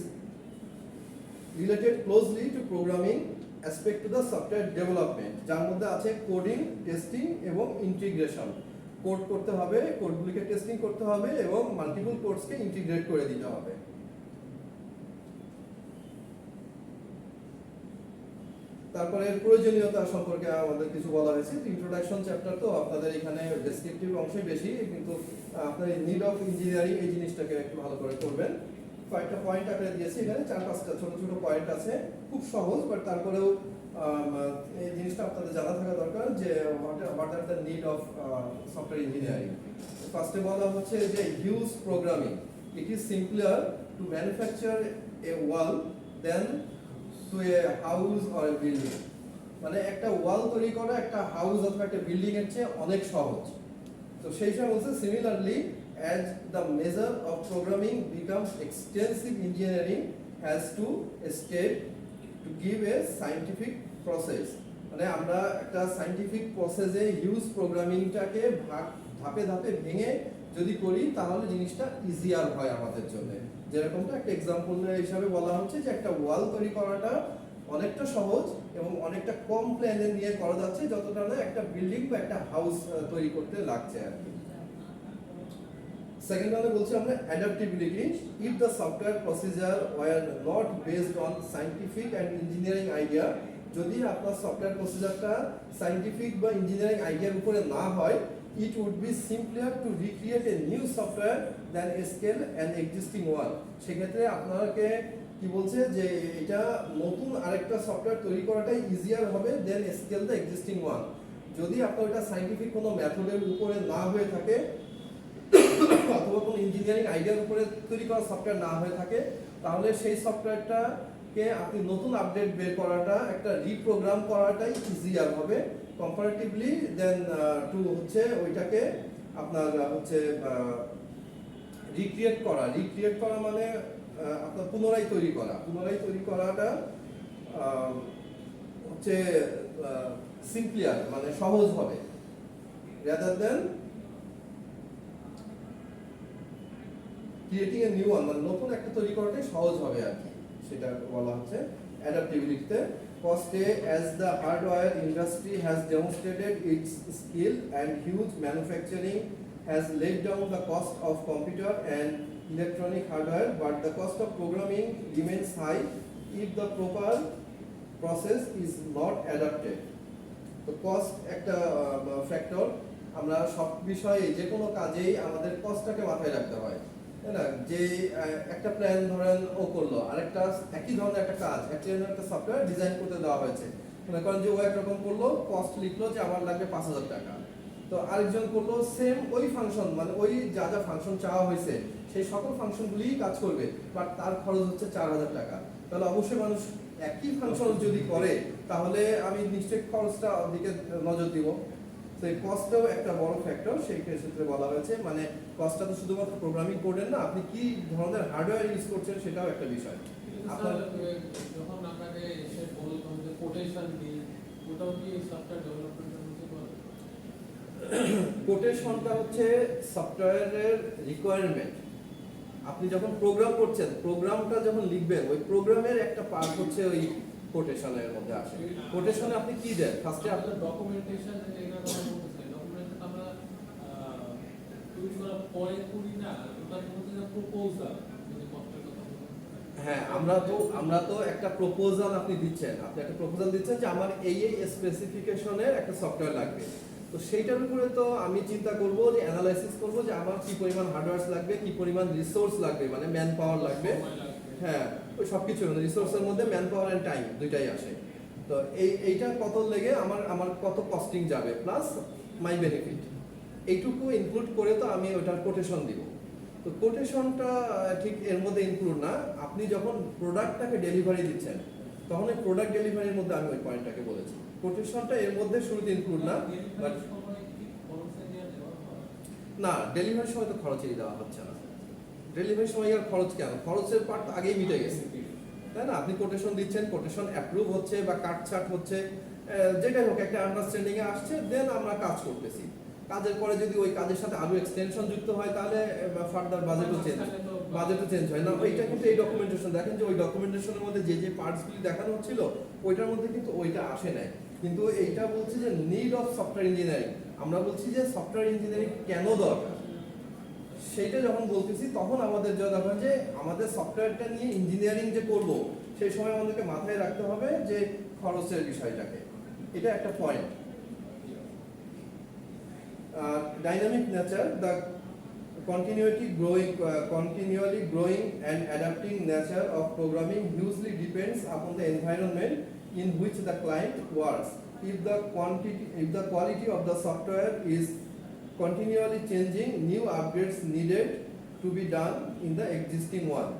related closely to programming aspect to the software development, যার মধ্যে আছে কোডিং, টেস্টিং এবং ইন্টিগ্রেশন। কোড করতে হবে, কোডগুলিকে টেস্টিং করতে হবে এবং মাল্টিপল কোডসকে ইন্টিগ্রেট করে দিতে হবে। তারপরে প্রয়োজনীয়তা সম্পর্কে আমাদের কিছু বলা হয়েছে। ইন্ট্রোডাকশন চ্যাপ্টার তো আপনাদের এখানে ডেসক্রিপটিভ অংশই বেশি, কিন্তু আপনার নিড অফ ইঞ্জিনিয়ারিং এই জিনিসটাকে একটু ভালো করে করবেন। কয়েকটা পয়েন্ট আকারে দিয়েছি, এখানে 4-5টা ছোট ছোট পয়েন্ট আছে, খুব সহজ, বাট তারপরেও এই জিনিসটা আপনাদের জানা থাকা দরকার যে what are the need of software engineering. ফার্স্টে বলা হচ্ছে যে huge programming, it is simpler to manufacture a wall than to a house or a building. মানে একটা ওয়াল তৈরি করা একটা হাউস অথবা একটা বিল্ডিং এর চেয়ে অনেক সহজ। তো সেই সময় বলছে similarly as the measure of programming becomes extensive, engineering has to step to give a scientific process. মানে আমরা একটা সায়েন্টিফিক প্রসেসে হিউজ প্রোগ্রামিংটাকে ধাপে ধাপে ভেঙে যদি করি তাহলে জিনিসটা ইজিয়ার হয় আমাদের জন্য। যেরকমটা একটা এক্সাম্পল হিসাবে বলা হচ্ছে যে একটা ওয়াল তৈরি করাটা অনেকটা সহজ এবং অনেকটা কম প্ল্যানে নিয়ে করা যাচ্ছে যতটা না একটা বিল্ডিং বা একটা হাউস তৈরি করতে লাগছে আর কি। সেকেন্ড ওয়ানে বলছি আমরা adaptability. If the software procedure were not based on scientific and engineering idea, যদি আপনার সফটওয়্যার প্রসিজারটা সায়েন্টিফিক বা ইঞ্জিনিয়ারিং আইডিয়ার উপরে না হয়, it would be simpler to recreate a new software than scale an existing one. সেক্ষেত্রে আপনাকে কি বলছে যে এটা নতুন আরেকটা সফটওয়্যার তৈরি করাটাই ইজিয়ার হবে দেন স্কেল দ্য এক্সিস্টিং ওয়ান। যদি আপনার এটা সায়েন্টিফিক কোনো মেথডের উপরে না হয়ে থাকে অথবা কোনো ইঞ্জিনিয়ারিং আইডিয়ার উপরে তৈরি করা সফটওয়্যার না হয়ে থাকে, তাহলে সেই সফটওয়্যারটাকে আপনি নতুন আপডেট বের করাটা, একটা রিপ্রোগ্রাম করাটাই ইজিয়ার হবে কম্পারেটিভলি দেন টু হচ্ছে ওইটাকে আপনার হচ্ছে রিক্রিয়েট করা মানে আপনার পুনরায় তৈরি করাটা হচ্ছে সিম্পলিয়ার মানে সহজ হবে rather than creating a new one, মানে নতুন একটা তৈরি করাটাই সহজ হবে আর কি, সেটা বলা হচ্ছে অ্যাডাপ্টিবিলিটিতে। Firstly, as the hardware industry has demonstrated its skill and huge manufacturing has laid down the cost of computer and electronic hardware, but the cost of programming remains high if the proper process is not adapted. তো কস্ট একটা ফ্যাক্টর, আমরা সব বিষয়ে যে কোনো কাজেই আমাদের কস্টটাকে মাথায় রাখতে হয়, তাই না? যে একটা প্ল্যান ধরেন ও করলো, আরেকটা একই ধরনের একটা কাজ একটা সফটওয়্যার ডিজাইন করতে দেওয়া হয়েছে, মনে করেন যে ও একরকম করলো, কস্ট লিখলো যে আমার লাগবে 5,000 টাকা, তো আরেকজন করলো সেম ওই ফাংশন, মানে ওই যা যা ফাংশন চাওয়া হয়েছে সেই সকল ফাংশনগুলিই কাজ করবে, বাট তার খরচ হচ্ছে 4,000 টাকা। তাহলে অবশ্যই মানুষ একই ফাংশন যদি করে তাহলে আমি নিশ্চয়ই খরচটা দিকে নজর দিব। তো এই কস্টটাও একটা বড় ফ্যাক্টর সেই ক্ষেত্রে বলা হয়েছে, মানে কস্টটা তো শুধুমাত্র প্রোগ্রামিং কোডের না, আপনি কি ধরনের হার্ডওয়্যার ইউজ করছেন সেটাও একটা বিষয়। আপনার যখন আপনাকে এসে বলতাম যে কোটেশন দিই, ওটাও কি সফটওয়্যার ডেভেলপমেন্টের মধ্যে পড়ে? কোটেশনটা হচ্ছে সফটওয়্যারের রিকোয়ারমেন্ট। আপনি যখন প্রোগ্রাম করছেন, প্রোগ্রামটা যখন লিখবেন, ওই প্রোগ্রামের একটা পার্ট হচ্ছে ওই কোটেশনের মধ্যে আসে। কোটেশনে আপনি কি দেন? ফার্স্টে আপনার ডকুমেন্টেশন এটা কথা বলতেছেন, ডকুমেন্টেশন আমরা ইউজ করার পরে করি না, ওটার মধ্যে যে প্রপোজাল, যদি কষ্টের কথা বলেন। হ্যাঁ, আমরা তো একটা প্রপোজাল আপনি দিচ্ছেন যে আমার এই স্পেসিফিকেশনের একটা সফটওয়্যার লাগবে। তো সেইটার উপরে তো আমি চিন্তা করব যে অ্যানালাইসিস করব যে আমার কি পরিমাণ হার্ডওয়্যার লাগবে, কি পরিমাণ রিসোর্স লাগবে, মানে ম্যান পাওয়ার লাগবে। হ্যাঁ, ওই সবকিছু মানে রিসোর্সের মধ্যে ম্যান পাওয়ার এন্ড টাইম দুইটাই আসে। তো এইটা কত লেগে আমার কত কস্টিং যাবে প্লাস মাই বেনিফিট, এইটুকু ইনক্লুড করে তো আমি ওটার কোটেশন দিব। তো কোটেশনটা ঠিক এর মধ্যে ইনক্লুড না, আপনি যখন প্রোডাক্টটাকে ডেলিভারি দিচ্ছেন তখন এই প্রোডাক্ট ডেলিভারির মধ্যে আমি ওই পয়েন্টটাকে বলেছি, কোটেশনটা এর মধ্যে শুরুতে ইনক্লুড না। বাট না, ডেলিভারির সময় তো খরচই দেওয়া হচ্ছে না। ডেলিভারির সময় আর খরচ কেন? খরচের পার্ট আগেই মিটে গেছে, তাই না? আপনি কোটেশন দিচ্ছেন, কোটেশন অ্যাপ্রুভ হচ্ছে বা কাটছাট হচ্ছে, যেটাই হোক একটা আন্ডারস্ট্যান্ডিং এ আসছে, দেন আমরা কাজ করতেছি। কাজের পরে যদি ওই কাজের সাথে আরো এক্সটেনশন যুক্ত হয় তাহলে ফার্দার বাজেটও চেঞ্জ হয় না। ওইটা কিন্তু এই ডকুমেন্টেশন দেখেন যে ওই ডকুমেন্টেশনের মধ্যে যে পার্টসগুলি দেখানো হচ্ছিল ওইটার মধ্যে কিন্তু ওইটা আসে নাই। কিন্তু এইটা বলছে যে নিড অফ সফটওয়্যার ইঞ্জিনিয়ারিং, আমরা বলছি যে সফটওয়্যার ইঞ্জিনিয়ারিং কেন দরকার সেইটা যখন বলতেছি তখন আমাদের যা দেখেন যে আমাদের সফটওয়্যারটা নিয়ে ইঞ্জিনিয়ারিং যে করব সেই সময় আমাদেরকে মাথায় রাখতে হবে যে খরচের বিষয়টাকে, এটা একটা point. dynamic nature, the continually growing and adapting nature of programming hugely depends upon the environment in which the client works. If the quality of the software is continually changing, new upgrades needed to be done in the existing one.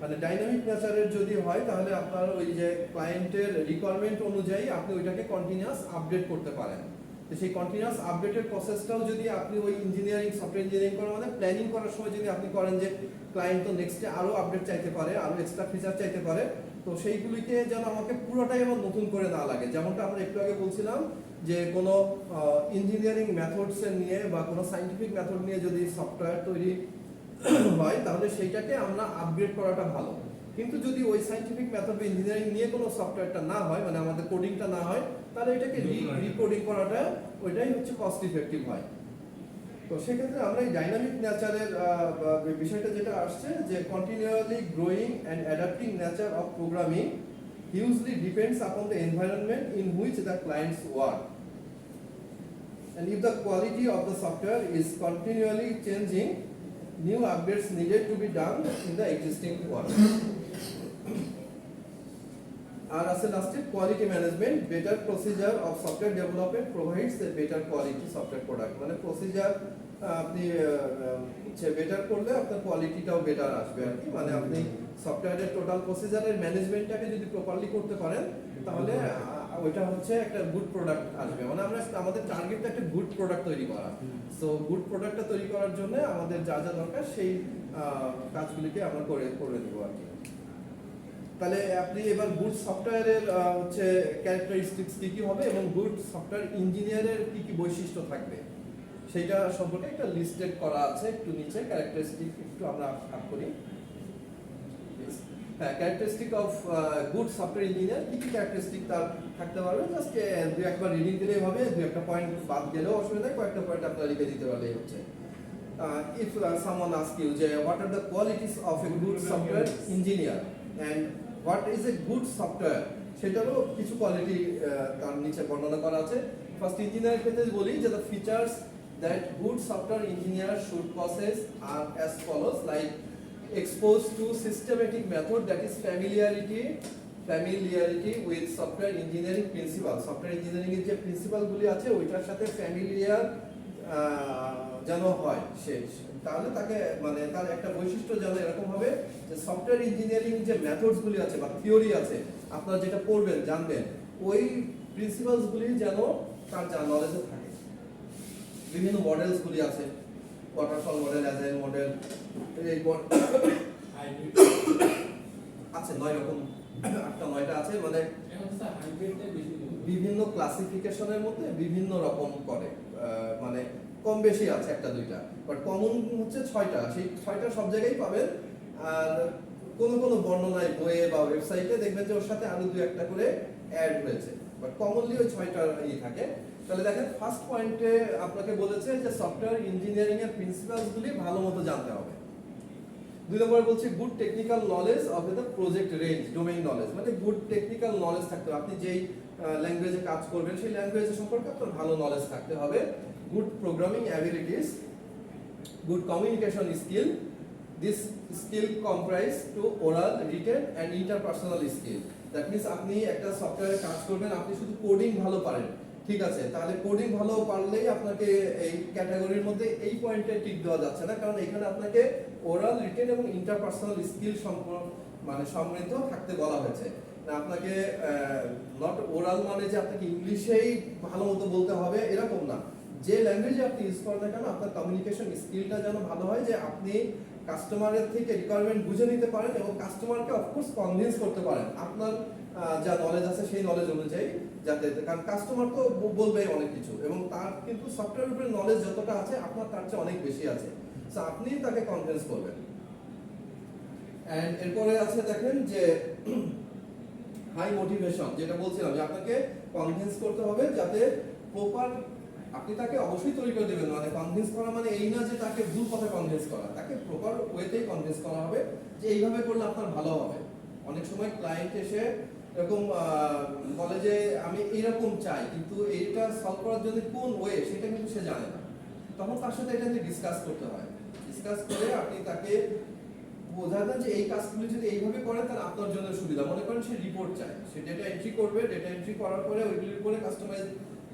মানে ডাইনামিক নেচারের যদি হয় তাহলে আপনার ওই যে ক্লায়েন্টের রিকোয়ারমেন্ট অনুযায়ী আপনি ওইটাকে কন্টিনিউয়াস আপডেট করতে পারেন। তো সেই কন্টিনিউয়াস আপডেটের প্রসেসটাও যদি আপনি ওই ইঞ্জিনিয়ারিং সফটওয়্যার ইঞ্জিনিয়ারিং করার মানে প্ল্যানিং করার সময় যদি আপনি করেন যে ক্লায়েন্ট তো নেক্সটে আরো আপডেট চাইতে পারে, আরো এক্সট্রা ফিচার চাইতে পারে, তো সেইগুলিকে যেন আমাকে পুরোটাই আমার নতুন করে না লাগে। যেমনটা আমরা একটু আগে বলছিলাম যে কোনো ইঞ্জিনিয়ারিং মেথডস নিয়ে বা কোনো সায়েন্টিফিক মেথড নিয়ে যদি সফটওয়্যার তৈরি হয় তাহলে সেইটাকে আমরা আপগ্রেড করাটা ভালো। কিন্তু যদি ওই সায়েন্টিফিক মেথড বা ইঞ্জিনিয়ারিং নিয়ে কোনো সফটওয়্যারটা না হয়, মানে আমাদের কোডিংটা না হয়, তাহলে এটাকে রিকোডিং করাটা ওইটাই হচ্ছে কস্ট ইফেক্টিভ হয়। তো সেক্ষেত্রে আমরা এই ডাইনামিক নেচারের বিষয়টা যেটা আসছে যে continually growing and adapting nature of programming hugely depends upon the environment in which the clients work. And if the quality of the software is continually changing, new updates needed to be done in the existing one. আর আছে লাস্টে quality management, better procedure of software development provides a better quality software product. মানে প্রসিজার আপনি বেটার করলে আপনার কোয়ালিটিটাও বেটার আসবে আর কি। মানে আপনি সফটওয়্যারের টোটাল প্রসিজারের ম্যানেজমেন্টটাকে যদি প্রপারলি করতে পারেন তাহলে ওইটা হচ্ছে একটা গুড প্রোডাক্ট আসবে। মানে আমরা আমাদের টার্গেটটা একটা গুড প্রোডাক্ট তৈরি করা। সো গুড প্রোডাক্টটা তৈরি করার জন্য আমাদের যা যা দরকার সেই কাজগুলিকে আমরা করে দেবো আর কি। তাহলে আপনি এবার গুড সফটওয়্যারের হচ্ছে ক্যারেক্টারিস্টিক্স কি কি হবে এবং গুড সফটওয়্যার ইঞ্জিনিয়ারের কি কি বৈশিষ্ট্য থাকবে সেইটা সম্পর্কে একটা লিস্টেড করা আছে একটু নিচে। ক্যারেক্টারিস্টিক একটু আমরা আপ করি। হ্যাঁ, characteristic of good software engineer কি কি ক্যারেক্টারিস্টিক তার থাকতে পারবে, জাস্ট দুই একবার রিডিং দিলেই হবে, দুই একটা পয়েন্ট বাদ গেলেও অসুবিধা নেই, কয়েকটা পয়েন্ট আপনারা লিখে দিতে পারলেই হচ্ছে। If someone asks you যে what are the qualities of a good software engineer and what is a good software, সেটারও কিছু কোয়ালিটি তার নিচে বর্ণনা করা আছে। ফার্স্ট ইঞ্জিনিয়ারের ক্ষেত্রে বলি যে the features that good software engineer should possess are as follows, like exposed to systematic method, that is familiarity with software engineering principle. Software engineering এর যে প্রিন্সিপাল গুলি আছে ওইটার সাথে ফ্যামিলিয়ার যেন হয় সে, তাহলে তাকে মানে তার একটা বৈশিষ্ট্য যেন এরকম হবে যে সফটওয়্যার ইঞ্জিনিয়ারিং যে মেথডস গুলি আছে বা থিওরি আছে আপনারা যেটা পড়বেন জানবেন ওই প্রিন্সিপালস গুলি যেন তার নলেজে থাকে। বিভিন্ন মডেলস গুলি আছে, ওয়াটারফল মডেল, অ্যাজাইল মডেল, এই আছে 9 রকম 8টা আছে। মানে বিভিন্ন ক্লাসিফিকেশনের মধ্যে বিভিন্ন রকম করে, মানে কম বেশি আছে একটা দুইটা, বাট কমন হচ্ছে 6টা। সেই 6টা সব জায়গায় পাবেন। আর কোন বর্ণনায় বইয়ে বা ওয়েবসাইটে দেখবেন যে ওর সাথে আরো দুই একটা করে অ্যাড হয়েছে, বাট কমনলি ওই 6টা থাকে। তাহলে দেখেন ফার্স্ট পয়েন্টে আপনাকে বলেছে যে সফটওয়্যার ইঞ্জিনিয়ারিং এর প্রিন্সিপালস গুলি ভালো মতো জানতে হবে। 2 নম্বরে বলছে good technical knowledge of the project range, domain knowledge, মানে গুড টেকনিক্যাল নলেজ থাকতে হবে। আপনি যেই ল্যাঙ্গুয়েজে কাজ করবেন সেই ল্যাঙ্গুয়েজের সম্পর্কে আপনার ভালো নলেজ থাকতে হবে। Good programming abilities, good communication skill. This skill comprise to oral, written and interpersonal skill. That means আপনি একটা সফটওয়্যারে কাজ করবেন, আপনি শুধু কোডিং ভালো পারেন, ঠিক আছে, তাহলে কোডিং ভালো পারলেই আপনাকে এই ক্যাটাগরির মধ্যে এই পয়েন্টে টিক দেওয়া যাচ্ছে না, কারণ এখানে আপনাকে ওরাল, রিটেন এবং ইন্টারপার্সোনাল স্কিল মানে সমৃদ্ধ থাকতে বলা হয়েছে। না আপনাকে নট ওরাল মানে যে আপনাকে ইংলিশেই ভালো মতো বলতে হবে এরকম না, যে ল্যাঙ্গুয়েজে আপনি ইউজ করেন না কেন আপনার কমিউনিকেশন স্কিলটা যেন ভালো হয়, যে আপনি কাস্টমারের থেকে রিকোয়ারমেন্ট বুঝে নিতে পারেন এবং কাস্টমারকে অফকোর্স কনভিন্স করতে পারেন আপনার যা নলেজ আছে সেই নলেজ অনুযায়ী, যাতে কারণ কাস্টমার তো বলবে অনেক কিছু এবং তার কিন্তু সফটওয়্যারের উপরে নলেজ যতটা আছে আপনার তার চেয়ে অনেক বেশি আছে, সো আপনি তাকে কনভিন্স করবেন। এন্ড এরপরে আছে দেখেন যে হাই মোটিভেশন, যেটা বলছিলাম যে আপনাকে কনভিন্স করতে হবে যাতে প্রপার, আপনি তাকে অবশ্যই তৈরি করে দেবেন, মানে কনভিন্স করা মানে এই না যে তাকে ভুল কথা কনভিন্স করা, তাকে প্রপার ওয়েতেই কনভিন্স করা হবে যে এইভাবে করলে আপনার ভালো হবে। অনেক সময় ক্লায়েন্ট এসে এরকম বলে যে আমি এইরকম চাই, কিন্তু এইটা সলভ করার জন্য কোন ওয়ে সেটা কিন্তু সে জানে না, তখন তার সাথে এটা নিয়ে ডিসকাস করতে হয়। ডিসকাস করে আপনি তাকে বোঝাবেন যে এই কাজগুলো যদি এইভাবে করে তাহলে আপনার জন্য সুবিধা। মনে করেন সে রিপোর্ট চায়, সে ডেটা এন্ট্রি করবে, ডেটা এন্ট্রি করার পরে ওইগুলির উপরে কাস্টমাইজ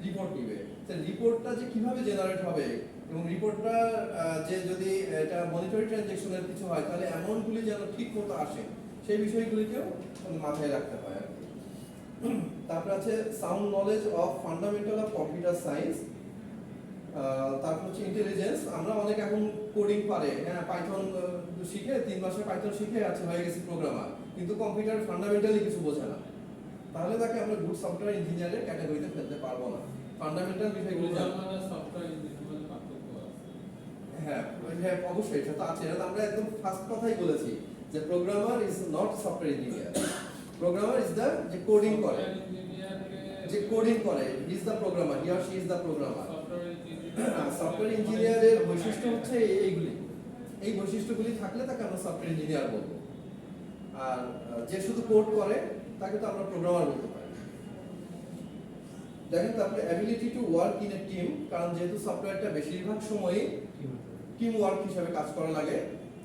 রিপোর্ট নিবে। তাহলে রিপোর্টটা যে কিভাবে জেনারেট হবে এবং রিপোর্টটা যে যদি এটা মনিটরি ট্রানজ্যাকশনের কিছু হয় তাহলে অ্যামাউন্টগুলি যেন ঠিক মতো আসে সেই বিষয়গুলিকেও মাথায় রাখতে হয় আর কি। তারপর আছে sound knowledge of fundamental of computer science. তারপর হচ্ছে ইন্টেলিজেন্স। আমরা অনেক এখন কোডিং পারে, হ্যাঁ পাইথন শিখে 3 মাসে পাইথন শিখে আছে হয়ে গেছে প্রোগ্রামার, কিন্তু কম্পিউটার ফান্ডামেন্টালি কিছু বোঝে না, তাহলে তাকে আমরা গুড সফটওয়্যার ইঞ্জিনিয়ারের ক্যাটাগরিতে ফেলতে পারবো না। ফান্ডামেন্টাল বিষয়গুলো সফটওয়্যার ইঞ্জিনিয়ারিং পার্থক্য আছে। হ্যাঁ হ্যাঁ অবশ্যই এটা তো আছে। এটা তো আমরা একদম ফার্স্ট কথাই বলেছি যে programmer is not software engineer. Programmer is the যে কোডিং করে, যে কোডিং করে, is the programmer, he or she is the programmer. Software ইঞ্জিনিয়ারের বৈশিষ্ট্য হচ্ছে এইগুলি, এই বৈশিষ্ট্যগুলি থাকলে তাকে আমরা সফটওয়্যার ইঞ্জিনিয়ার বলবো। আর যে শুধু কোড করে তাকে তো আমরা প্রোগ্রামার বলতে পারি। দেখেন তারপরে ability to work in a team, কারণ যেহেতু সফটওয়্যারটা বেশিরভাগ সময়ই টিম ওয়ার্ক হিসাবে কাজ করা লাগে,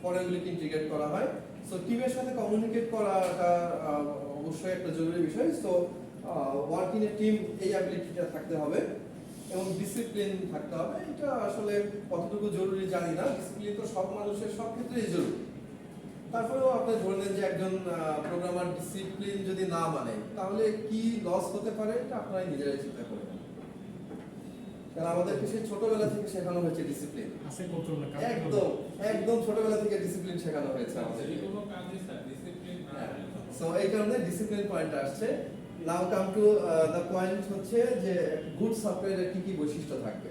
পরে এগুলিকে ইন্টিগ্রেট করা হয়। সো টিমের সাথে কমিউনিকেট করাটা অবশ্যই একটা জরুরি বিষয়। So work in a team এই অ্যাবিলিটিটা থাকতে হবে এবং ডিসিপ্লিন থাকতে হবে। এটা আসলে কতটুকু জরুরি জানি না, ডিসিপ্লিন তো সব মানুষের সব ক্ষেত্রেই জরুরি। তারপরেও আপনি ধরে নেন যে একজন প্রোগ্রামার ডিসিপ্লিন যদি না মানে তাহলে কি লস হতে পারে এটা আপনারাই নিজেরাই চিন্তা করবেন। কারণ আমাদেরকে সেই ছোটবেলা থেকে শেখানো হয়েছে ডিসিপ্লিন, আছে কন্ট্রোল না একদম একদম ছোটবেলা থেকে ডিসিপ্লিন শেখানো হয়েছে আমাদের। যে কোনো কাজে স্যার ডিসিপ্লিন না হলে সো এই কারণে ডিসিপ্লিন পয়েন্ট আসছে। নাও কাম টু দ্য পয়েন্ট হচ্ছে যে গুড সফটওয়্যারের কি কি বৈশিষ্ট্য থাকবে।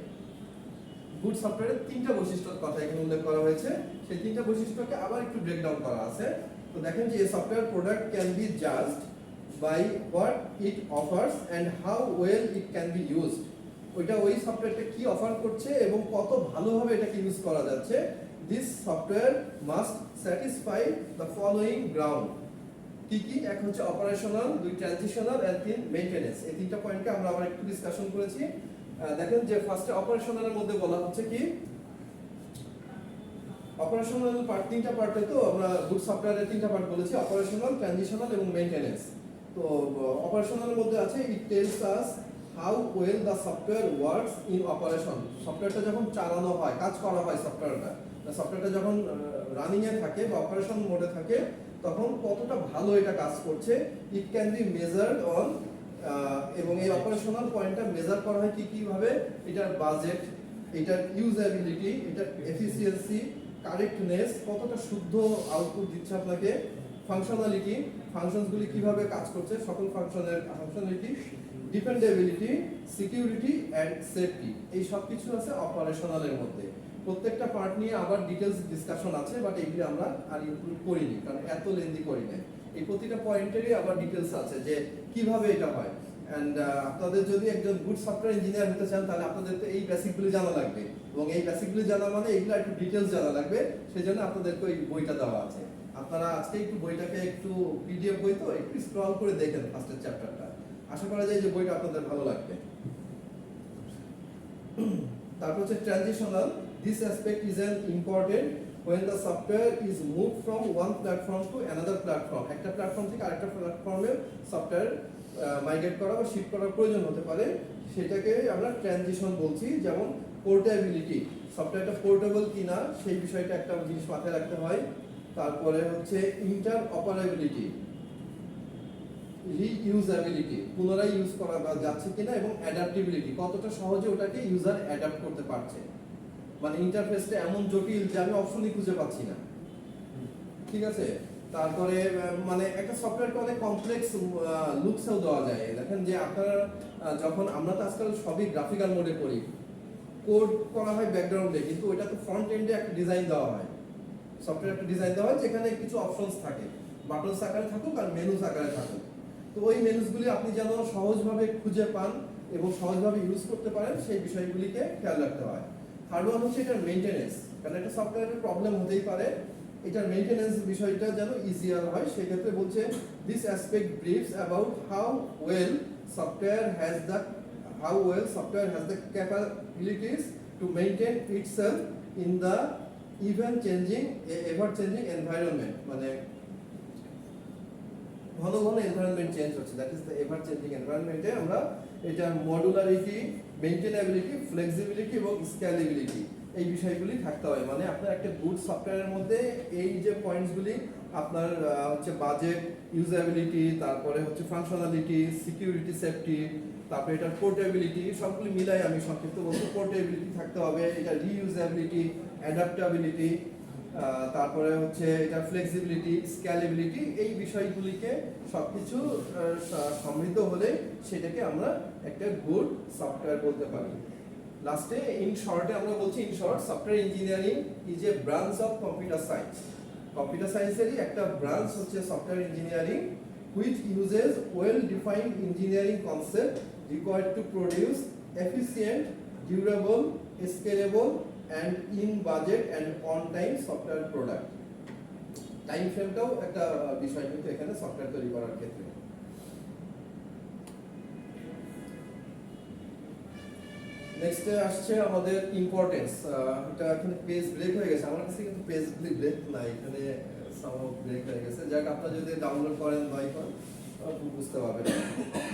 গুড সফটওয়্যারের 3টা বৈশিষ্ট্যের কথা এখানে উল্লেখ করা হয়েছে, সেই 3টা বৈশিষ্ট্যকে আবার একটু ব্রেকডাউন করা আছে। তো দেখেন যে software product can be judged by what it offers and how well it can be used. ওইটা ওই সফটওয়্যারটা কি অফার করছে এবং কত ভালোভাবে এটাকে ইউজ করা যাচ্ছে। This software must satisfy the following ground. কি কি? এক হচ্ছে অপারেশনাল, 2 ট্রানজিশনাল আর 3 মেইনটেনেন্স। এই 3টা পয়েন্টকে আমরা আবার একটু ডিসকাশন করেছি। দেখেন যে ফার্স্টে অপারেশনালের মধ্যে বলা হচ্ছে কি অপারেশনাল পার্ট 3টা পার্টে, তো আমরা গুড সফটওয়্যারের 3টা পার্ট বলেছি, অপারেশনাল, ট্রানজিশনাল এবং মেইনটেনেন্স। তো অপারেশনালের মধ্যে আছে it tells us how well the software works in operation. সফটওয়্যারটা যখন চালানো হয়, কাজ করা হয়, সফটওয়্যারটা যখন রানিং এ থাকে বা অপারেশন মোডে থাকে তখন কতটা ভালো এটা কাজ করছে। ইট ক্যান বি মেজার্ড অন, এবং এই অপারেশনাল পয়েন্টটা মেজার করা হয় কি কিভাবে, এটার বাজেট, এটার ইউজেবিলিটি, এটার এফিসিয়েন্সি, কারেক্টনেস, কতটা শুদ্ধ আউটপুট দিচ্ছে আপনাকে, ফাংশনালিটি, ফাংশনসগুলি কিভাবে কাজ করছে, সকল ফাংশনের ফাংশনালিটি, ডিপেন্ডেবিলিটি, সিকিউরিটি এন্ড সেফটি। এই সব কিছু আছে অপারেশনালের মধ্যে। প্রত্যেকটা পার্ট নিয়ে আবার ডিটেইলস ডিসকাশন আছে, বাট এগুলি আমরা আর ইনক্লুড করিনি কারণ এত লেন্দি করি না। এই প্রতিটা পয়েন্টেরই আবার ডিটেইলস আছে যে কিভাবে এটা হয়। এন্ড আপনাদের যদি একজন গুড সফটওয়্যার ইঞ্জিনিয়ার হতে চান তাহলে আপনাদের তো এই বেসিকগুলি জানা লাগবে, এবং এই বেসিকগুলি জানা মানে এগুলো একটু ডিটেইলস জানা লাগবে। সেজন্য আপনাদেরকে এই বইটা দেওয়া আছে। আপনারা আজকে একটু বইটাকে একটু পিডিএফ বই তো একটু স্ক্রল করে দেখেন ফার্স্টের চ্যাপ্টারটা, আশা করা যায় যে বইটা আপনাদের ভালো লাগবে। তারপর হচ্ছে transitional. This aspect is an important when the software is moved from one platform to another platform. একটা প্ল্যাটফর্ম থেকে আরেকটা প্ল্যাটফর্মে সফটওয়্যার মাইগ্রেট করা বা শিফট করার প্রয়োজন হতে পারে, সেটাকে আমরা ট্রানজিশন বলছি। যেমন পোর্টেবিলিটি, সফটওয়্যারটা পোর্টেবল কিনা সেই বিষয়টা একটা জিনিস মাথায় রাখতে হয়। তারপরে হচ্ছে ইন্টার অপারেবিলিটি, রিইউজেবিলিটি, পুনরায় ইউজ করা যাচ্ছে কিনা, এবং অ্যাডাপ্টিবিলিটি, কতটা সহজে ওটাকে ইউজার অ্যাডাপ্ট করতে পারছে। মানে ইন্টারফেসটা এমন জটিল যে আমি অপশনই খুঁজে পাচ্ছি না, ঠিক আছে। তারপরে মানে একটা সফটওয়্যারকে অনেক কমপ্লেক্স লুকসেও দেওয়া যায়। দেখেন যে আপনারা যখন আমরা তো আজকাল সবই গ্রাফিক্যাল মোডে করি, কোড করা হয় ব্যাকগ্রাউন্ডে, কিন্তু ওইটা তো ফ্রন্ট এন্ডে একটা ডিজাইন দেওয়া হয়, সফটওয়্যার একটা ডিজাইন দেওয়া হয় যেখানে কিছু অপশনস থাকে, বাটনস আকারে থাকুক আর মেনুস আকারে থাকুক। তো ওই মেনুসগুলি আপনি যেন সহজভাবে খুঁজে পান এবং সহজভাবে ইউজ করতে পারেন সেই বিষয়গুলিকে খেয়াল রাখতে হয়। থার্ড ওয়ান হচ্ছে এটার মেইনটেনেন্স, কারণ একটা সফটওয়্যারের প্রবলেম হতেই পারে, এটার মেইনটেনেন্স বিষয়টা যেন ইজিয়ার হয়। সেক্ষেত্রে বলছে this aspect briefs about how well software has the capabilities to maintain itself in the even changing ever changing environment, মানে ঘন ঘন এনভায়রনমেন্ট চেঞ্জ হচ্ছে, that is the ever changing এনভায়রনমেন্টে আমরা এটা মডুলারিটি, মেইনটেনেবিলিটি, ফ্লেক্সিবিলিটি এবং স্কেলেবিলিটি এই বিষয়গুলি থাকতে হয়। মানে আপনার একটা গুড সফটওয়্যারের মধ্যে এই যে পয়েন্টসগুলি আপনার হচ্ছে বাজেট, ইউজেবিলিটি, তারপরে হচ্ছে ফাংশনালিটি, সিকিউরিটি, সেফটি, তারপরে এটার পোর্টেবিলিটি, সবগুলি মিলাই আমি সংক্ষিপ্ত বলবো। পোর্টেবিলিটি থাকতে হবে, এটা রিইউজেবিলিটি, অ্যাডাপ্টাবিলিটি, তারপরে হচ্ছে এটা ফ্লেক্সিবিলিটি, স্কেলেবিলিটি, এই বিষয়গুলিকে সবকিছু সমৃদ্ধ হলে সেটাকে আমরা একটা গুড সফটওয়্যার বলতে পারি। লাস্টে ইন শর্টে আমরা বলছি, in short software engineering is a branch of computer science. Computer সায়েন্সেরই একটা ব্রাঞ্চ হচ্ছে software engineering, which uses well-defined engineering concept required to produce efficient, durable, scalable, and in budget and on time software product. Time ফ্রেমটাও একটা বিষয় কিন্তু এখানে সফটওয়্যার তৈরি করার ক্ষেত্রে। নেক্সটে আসছে আমাদের ইম্পর্টেন্স। এটা এখানে পেজ ব্রেক হয়ে গেছে, আমার কাছে কিন্তু পেজ ব্রেক নাই, এখানে সামহাউ ব্রেক হয়ে গেছে। যাক, আপনারা যদি ডাউনলোড করেন বা করেন বুঝতে পারবেন।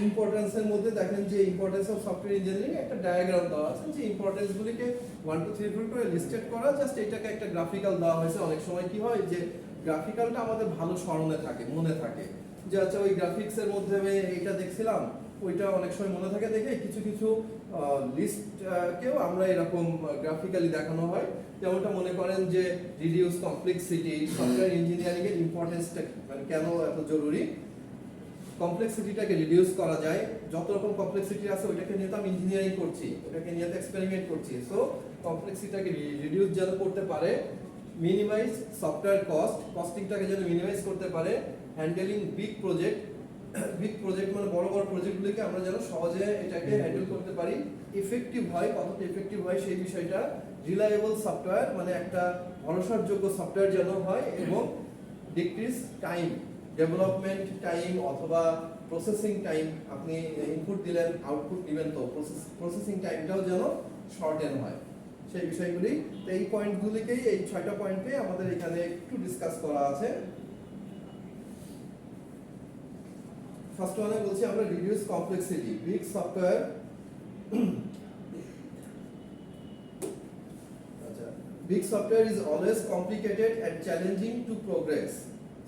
ইম্পর্টেন্সের মধ্যে দেখেন যে ইম্পর্টেন্স অফ সফটওয়্যার ইঞ্জিনিয়ারিং একটা ডায়াগ্রাম দেওয়া আছে, যে ইম্পর্টেন্সগুলিকে 1 2 3 4 করে লিস্টেড করা, জাস্ট এটাকে একটা গ্রাফিক্যাল দেওয়া হয়েছে। অনেক সময় কি হয় যে গ্রাফিক্যালটা আমাদের ভালো স্মরণে থাকে, মনে থাকে, যে আচ্ছা ওই গ্রাফিক্সের মধ্যে আমি এইটা দেখছিলাম, ওইটা অনেক সময় মনে থাকে দেখে কিছু কিছু লিস্টকেও আমরা এরকম গ্রাফিক্যালি দেখানো হয়। যেমনটা মনে করেন যে রিডিউস কমপ্লেক্সিটি, সফটওয়্যার ইঞ্জিনিয়ারিং এর ইম্পর্টেন্সটা মানে কেন এত জরুরি, কমপ্লেক্সিটিটাকে রিডিউস করা যায়, যত রকম কমপ্লেক্সিটি আছে ওইটাকে নিয়ে তো আমি ইঞ্জিনিয়ারিং করছি, ওটাকে নিয়ে তো এক্সপেরিমেন্ট করছি, সো কমপ্লেক্সিটিটাকে রিডিউস যেন করতে পারে, মিনিমাইজ সফটওয়্যার কস্ট, কস্টিংটাকে যেন মিনিমাইজ করতে পারে, হ্যান্ডেলিং বিগ প্রজেক্ট মানে বড় বড় প্রজেক্টগুলিকে আমরা যেন সহজে এটাকে হ্যান্ডেল করতে পারি, ইফেক্টিভ হয়, কতটা ইফেক্টিভ হয় সেই বিষয়টা, রিলায়েবল সফটওয়্যার মানে একটা ভরসাযোগ্য সফটওয়্যার যেন হয়, এবং ডিক্রিজ টাইম, ডেভেলপমেন্ট টাইম অথবা প্রসেসিং টাইম, আপনি ইনপুট দিলেন আউটপুট দিবেন, তো প্রসেসিং টাইমটাও যেন শর্টেন হয়, সেই বিষয়গুলি। তো এই পয়েন্টগুলিকেই, এই 6টা পয়েন্টকে আমাদের এখানে একটু ডিসকাস করা আছে। ফার্স্ট ওয়ানে বলছি আমরা রিডিউস কমপ্লেক্সিটি, বিগ সফটওয়্যার। আচ্ছা, big software is always complicated and challenging to progress.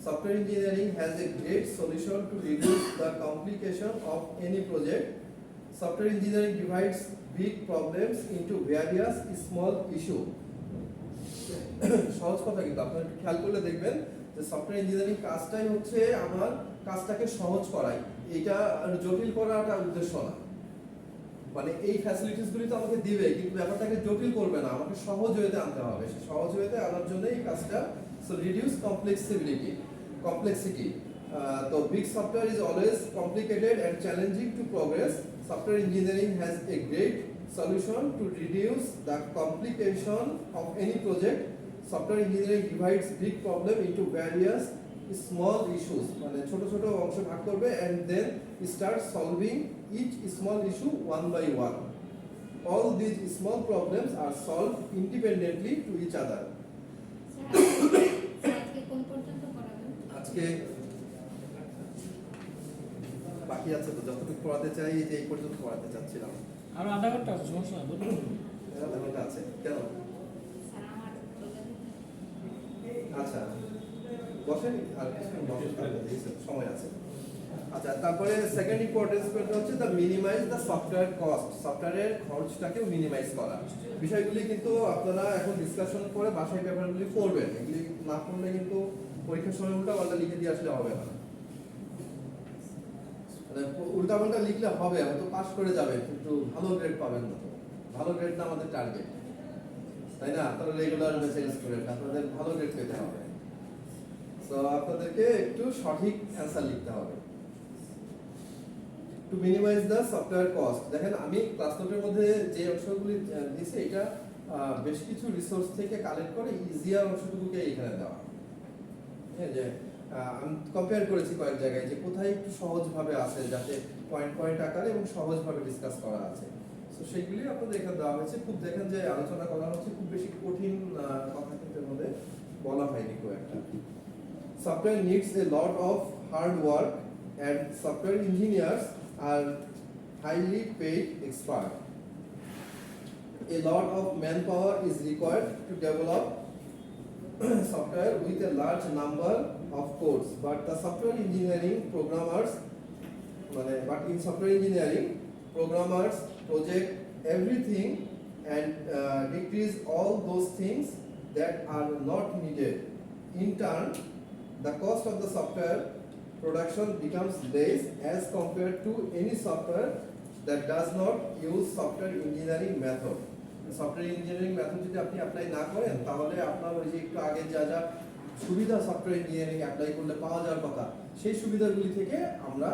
Software engineering has a great solution to reduce the complication of any project. Software engineering divides big problems into various small issues. সহজ কথা, কিন্তু আপনারা একটু খেয়াল করলে দেখবেন যে সফটওয়্যার ইঞ্জিনিয়ারিং কাজটাই হচ্ছে আমার কাজটাকে সহজ করাই, এটা জটিল করাটা উদ্দেশ্য না। মানে এই ফ্যাসিলিটিসগুলি তো আমাকে দিবে, কিন্তু ব্যাপারটাকে জটিল করবে না, আমাকে সহজ ওয়েতে আনতে হবে। সে সহজ ওয়েতে আনার জন্য এই কাজটা। So reduce complexity. তো big software is always complicated and challenging to progress. Software engineering has a great solution to reduce the complication of any project. Software engineering divides big problem into various small issues, মানে ছোট ছোট অংশে ভাগ করবে, and then start solving each small issue one by one. All these small problems are solved independently to each other. আজকে কোন পর্যন্ত পড়াবেন? আজকে বাকি আছে তো, যতটুকু পড়াতে চাই যে এই পর্যন্ত পড়াতে চাচ্ছিলাম। আরো আধা ঘন্টা আছে, সমস্যা না, বলুন। আধা ঘন্টা আছে কেন? স্যার আমার আচ্ছা বসেন, আর কিছুক্ষণ বসেন, সময় আছে। আচ্ছা, তারপরে সেকেন্ড ইম্পর্টেন্স হচ্ছে the minimize the software cost, সফটওয়্যারের খরচটাকেও মিনিমাইজ করা। বিষয়গুলি কিন্তু আপনারা এখন ডিসকাশন করে বাসায় পেপারগুলি পড়বেন, এগুলি না পড়লে কিন্তু পরীক্ষার সময় উল্টাপাল্টা লিখে দিয়ে আসলে হবে না। উল্টাপাল্টা লিখলে হবে, হয়তো পাস করে যাবে, কিন্তু ভালো গ্রেড পাবেন না। তো ভালো গ্রেড না আমাদের টার্গেট, তাই না? আপনারা রেগুলার মেসেজ স্টুডেন্ট, আপনাদের ভালো গ্রেড পেতে হবে। তো আপনাদেরকে একটু সঠিক অ্যান্সার লিখতে হবে। To minimize the software cost, দেখেন আমি ক্লাস নোটের মধ্যে যে অংশগুলি দিয়েছি এটা বেশ কিছু রিসোর্স থেকে কালেক্ট করে ইজিয়ার অংশটুকুকে এখানে দেওয়া। হ্যাঁ, যে আমি কম্পেয়ার করেছি কয়েক জায়গায় যে কোথায় একটু সহজভাবে আছে, যাতে পয়েন্ট পয়েন্ট আকারে এবং সহজভাবে ডিসকাস করা আছে। তো সেইগুলি আপনাদের এখানে দেওয়া হয়েছে। খুব দেখেন যে আলোচনা করা হচ্ছে, খুব বেশি কঠিন কথা কিন্তু এর মধ্যে বলা হয়নি খুব একটা। Software needs a lot of hard work and software engineers are highly paid expert. A lot of manpower is required to develop software with a large number of codes, but the software engineering programmers, but in software engineering, programmers project everything and decrease all those things that are not needed. In turn, the cost of the software production becomes less as compared to any software that does not use software engineering method. Software engineering method যদি আপনি অ্যাপ্লাই না করেন তাহলে আপনার ওই যে একটু আগে যা যা সুবিধা সফটওয়্যার ইঞ্জিনিয়ারিং অ্যাপ্লাই করলে পাওয়া যাওয়ার কথা সেই সুবিধাগুলি থেকে আমরা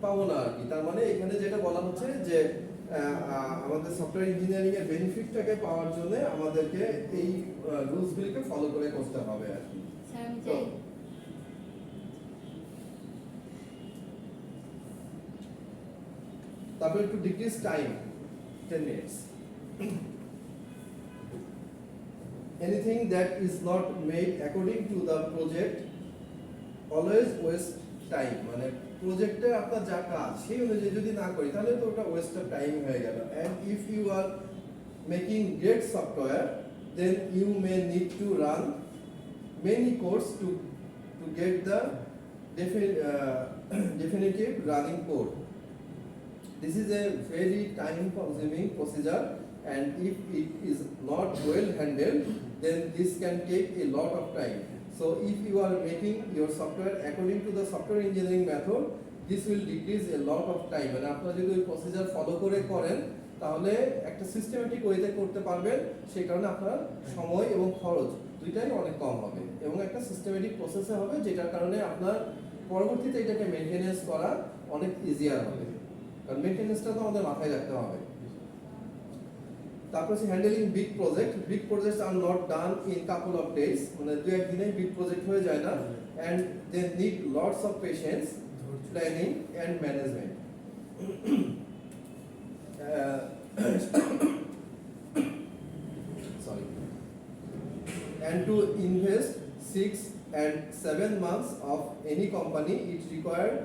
পাবো না আর কি। তার মানে এখানে যেটা বলা হচ্ছে যে আমাদের সফটওয়্যার ইঞ্জিনিয়ারিং এর বেনিফিটটাকে পাওয়ার জন্য আমাদেরকে এই রুলসগুলিকে ফলো করে করতে হবে আর কি। স্যার আমি তো যাই। তারপরে একটু decrease time 10 minutes. Anything that is not made according to the project always waste time. মানে প্রজেক্টে আপনার যা কাজ সেই অনুযায়ী যদি না করি তাহলে তো ওটা ওয়েস্ট অফ টাইম হয়ে গেল। And if you are making great software, then you may need to run many codes to get the definitive running code. This is a very time-consuming procedure, and if it is not well handled, then this can take a lot of time. So, if you are making your software according to the software engineering method, this will decrease a lot of time. And আপনারা যদি ওই প্রসিজার ফলো করে করেন, তাহলে একটা সিস্টেমেটিক ওয়েতে করতে পারবেন। সেই কারণে আপনার সময় এবং খরচ দুইটাই অনেক কম হবে এবং একটা সিস্টেমেটিক প্রসেসে হবে, যেটার কারণে আপনার পরবর্তীতে এটাকে মেইনটেনেন্স করা অনেক ইজিয়ার হবে। কারণ মেইনটেনেন্সটা তো আমাদের মাথায় রাখতে হবে। তারপর হচ্ছে handling big project. Big projects are not done in couple of days, মানে দু একদিনে বিগ প্রজেক্ট হয়ে যায় না। And they need lots of patience, planning and management. Sorry. And to invest 6 and 7 months of any company, it required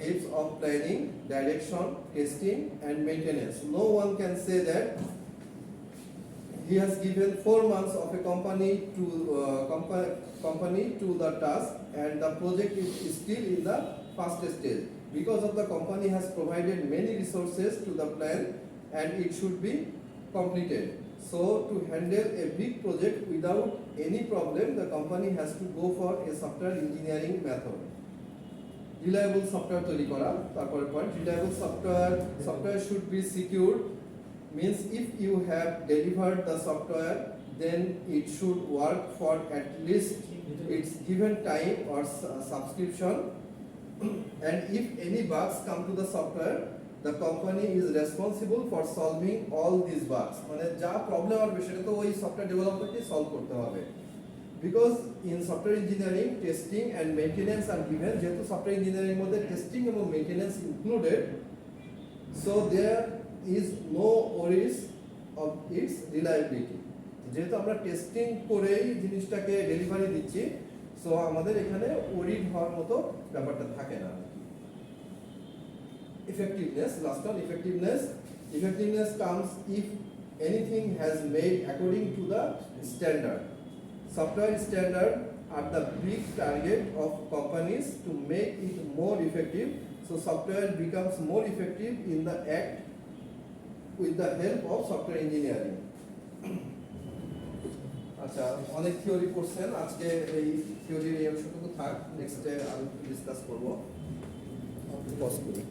heaps of planning, direction, testing, and maintenance. No one can say that he has given 4 months of a company to the task, and the project is still in the first stage because of the company has provided many resources to the plan, and it should be completed. So, to handle a big project without any problem, the company has to go for a software engineering method. Reliable software তৈরি করা, তারপরে point reliable software should be secured, means if you have delivered the software, then it should work for at least its given time or subscription. And if any bugs come to the software, the company is responsible for solving all these bugs. মানে যা প্রবলেম হবে সেটা তো ওই সফটওয়্যার ডেভেলপারকে সলভ করতে হবে। Because in software engineering, testing and maintenance are given. যেহেতু সফটওয়্যার ইঞ্জিনিয়ারিং মধ্যে টেস্টিং এবং maintenance included, so there is no worries of its reliability. যেহেতু আমরা টেস্টিং করেই জিনিসটাকে ডেলিভারি দিচ্ছি, সো আমাদের এখানে ওরিড হওয়ার মতো ব্যাপারটা থাকে না। Effectiveness, last one, effectiveness. Effectiveness comes if anything has made according to the standard. Software standard are the big target of companies to make it more effective. So software becomes more effective in the act with the help of software engineering. আচ্ছা, অনেক থিওরি পড়ছেন, আজকে এই থিওরির এই অংশটুকু থাক, নেক্সটে আমি ডিসকাস করব। পজ করি।